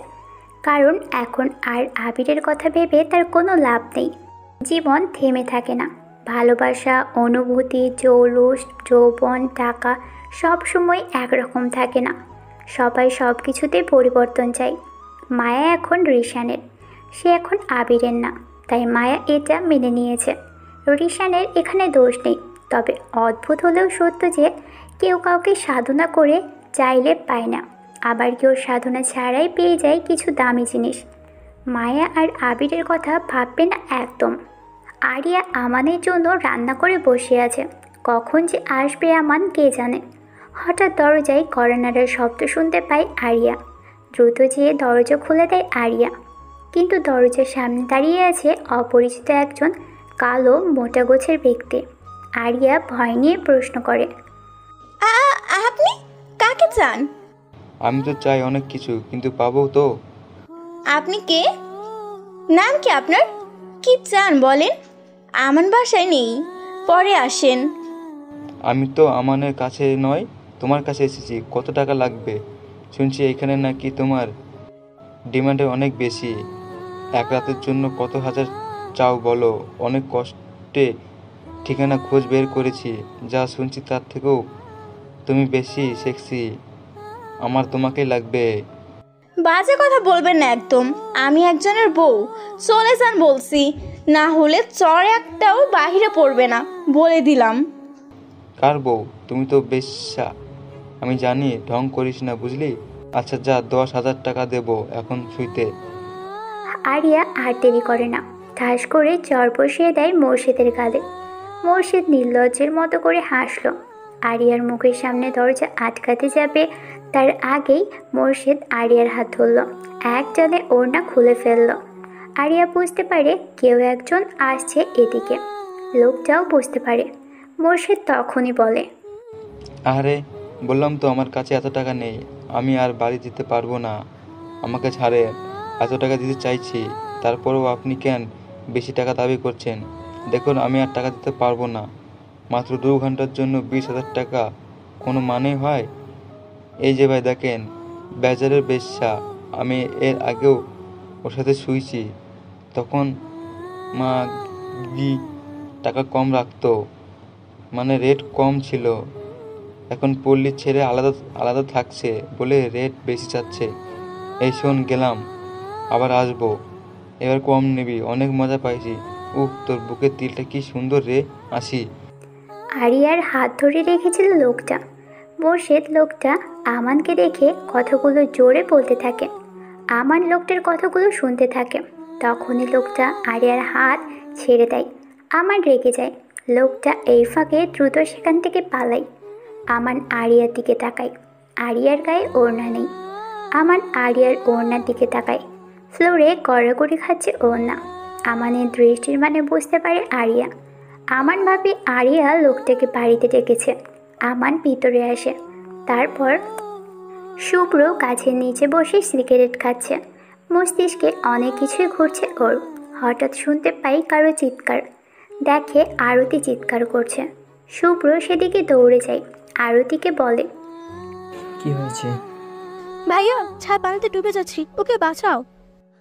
কারণ এখন আর আবিরের কথা ভেবে তার কোনো লাভ নেই। জীবন থেমে থাকে না। ভালোবাসা, অনুভূতি, জৌলুস, যৌবন, টাকা সব সময় একরকম থাকে না। সবাই সব কিছুতে পরিবর্তন চায়। মায়া এখন রিশানের, সে এখন আবিরের না, তাই মায়া এটা মেনে নিয়েছে। রিশানের এখানে দোষ নেই, তবে অদ্ভুত হলেও সত্য যে কেউ কাউকে সাধনা করে চাইলে পায় না, আবার কেউ সাধনা ছাড়াই পেয়ে যায় কিছু দামি জিনিস। মায়া আর আবিরের কথা ভাববে না একদম। আরিয়া আমানের জন্য রান্না করে বসে আছে, কখন যে আসবে আমান কে জানে। হঠাৎ দরজায় কর্নারের শব্দ শুনতে পায় আরিয়া। দ্রুত যেয়ে দরজা খুলে দেয় আরিয়া, কিন্তু দরজার সামনে দাঁড়িয়ে আছে অপরিচিত একজন কালো মোটা গোছের ব্যক্তি। আরিয়া ভয় নিয়ে প্রশ্ন করে, আপনি কাকে চান? আমি তো চাই অনেক কিছু, কিন্তু পাবো তো? আপনি কে? নাম কি আপনার? কি চান বলেন? আমান বাসায় নেই, পরে আসেন। আমি তো আমানের কাছে নয়, তোমার কাছে এসেছি। কত টাকা লাগবে? শুনছি এখানে নাকি তোমার ডিমান্ডে অনেক বেশি। এক রাতের জন্য কত হাজার চাও বলো? অনেক কষ্টে ঠিকানা খোঁজ বের করেছি, যা শুনছি তার থেকেও তুমি বেশি সেক্সি। আমার তোমাকেই লাগবে। বাজে কথা বলবেন না একদম। আমি একজনের বউ, চলে যান বলছি, না হলে চর একটাও বাহিরে পড়বে না, বলে দিলাম। কার বউ? তুমি তো বেশ্যা, আমি জানি, ঢং করিস না বুঝলি? আচ্ছা যা, 10,000 টাকা দেবো এখন শুইতে। আরিয়া আর দেরি করে না, ঠাস করে চর বসিয়ে দেয় মোর্শেদের গালে। মোর্শেদ নির্লজ্জের মতো করে হাসলো। আরিয়ার মুখের সামনে দরজা আটকাতে যাবে তার আগেই মোর্শেদ আরিয়ার হাত ধরল, এক টানে ওড়না খুলে ফেলল। আরিয়া বুঝতে পারে কেউ একজন আসছে এদিকে, লোকটাও বুঝতে পারে। মোর্শেদ তখনই বলে, আরে বললাম তো আমার কাছে এত টাকা নেই, আমি আর বাড়ি দিতে পারবো না, আমাকে ছাড়ে। এত টাকা দিতে চাইছি, তারপরেও আপনি কেন বেশি টাকা দাবি করছেন? দেখুন আমি আর টাকা দিতে পারবো না। মাত্র 2 ঘন্টার জন্য 20,000 টাকা কোনো মানে হয়? এই যে ভাই দেখেন, বাজারের বেশ্যা, আমি এর আগেও ওর সাথে শুয়েছি, তখন মা টাকা কম রাখতো, মানে রেট কম ছিল। এখন পল্লী ছেড়ে আলাদা আলাদা থাকছে বলে রেট বেশি চাচ্ছে। এই শোন, গেলাম, আবার আসবো, এবার কম নিবি, অনেক মজা পাইছি। তোর বুকের তিলটা কি সুন্দর রে, আসি। আরিয়ার হাত ধরে রেখেছিল লোকটা। মোর্শেদ লোকটা আমানকে দেখে কথাগুলো জোরে বলতে থাকে। আমান লোকটার কথাগুলো শুনতে থাকে। তখনই লোকটা আরিয়ার হাত ছেড়ে দেয়। আমান রেগে যায়। লোকটা এই ফাঁকে দ্রুত সেখান থেকে পালায়। আমান আরিয়ার দিকে তাকায়। আরিয়ার গায়ে ওড়না নেই। আমান আরিয়ার ওড়নার দিকে তাকায়। ফ্লোরে গড়াগড়ি খাচ্ছে ওড়না। আমানের দৃষ্টির মানে বুঝতে পারে আরিয়া। আমান ভাবে আরিয়া লোকটাকে বাড়িতে ডেকেছে। আমান ভিতরে আসে। তারপর শুভ্র গাছের নিচে বসে সিগারেট খাচ্ছে। মস্তিষ্কে অনেক কিছুই ঘুরছে ওর। হঠাৎ শুনতে পাই কারো চিৎকার। দেখে আরতি চিৎকার করছে। শুভ্র সেদিকে দৌড়ে যায়। আরতিকে বলে, কি হয়েছে? ভাইয়া, ছায়া পানিতে ডুবে যাচ্ছি, ওকে বাঁচাও।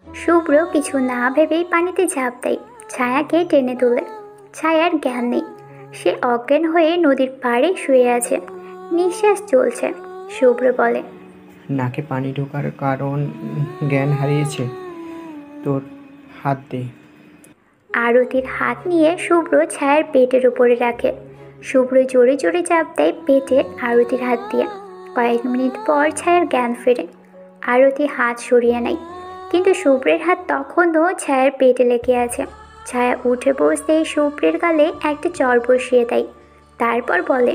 শুভ্র কিছু না ভেবেই পানিতে ঝাঁপ দেয়। ছায়াকে টেনে তোলে। ছায়ার জ্ঞান নেই। সে অজ্ঞান হয়ে নদীর পাড়ে শুয়ে আছে, নিঃশ্বাস চলছে। শুভ্র বলে, নাকে পানি ঢোকার কারণ জ্ঞান হারিয়েছে, তোর হাত দে। আরতির হাত নিয়ে শুভ্র ছায়ার পেটের উপরে রাখে। শুভ্র জোরে জোরে চাপ দেয় পেটে আরতির হাত দিয়ে। কয়েক মিনিট পর ছায়ার জ্ঞান ফেরে। আরতি হাত সরিয়ে নেয়, কিন্তু শুভ্রের হাত তখনও ছায়ার পেটে লেগে আছে। ছায়া উঠে বসতেই শুভ্রের গালে একটা চড় বসিয়ে দেয়, তারপর বলে,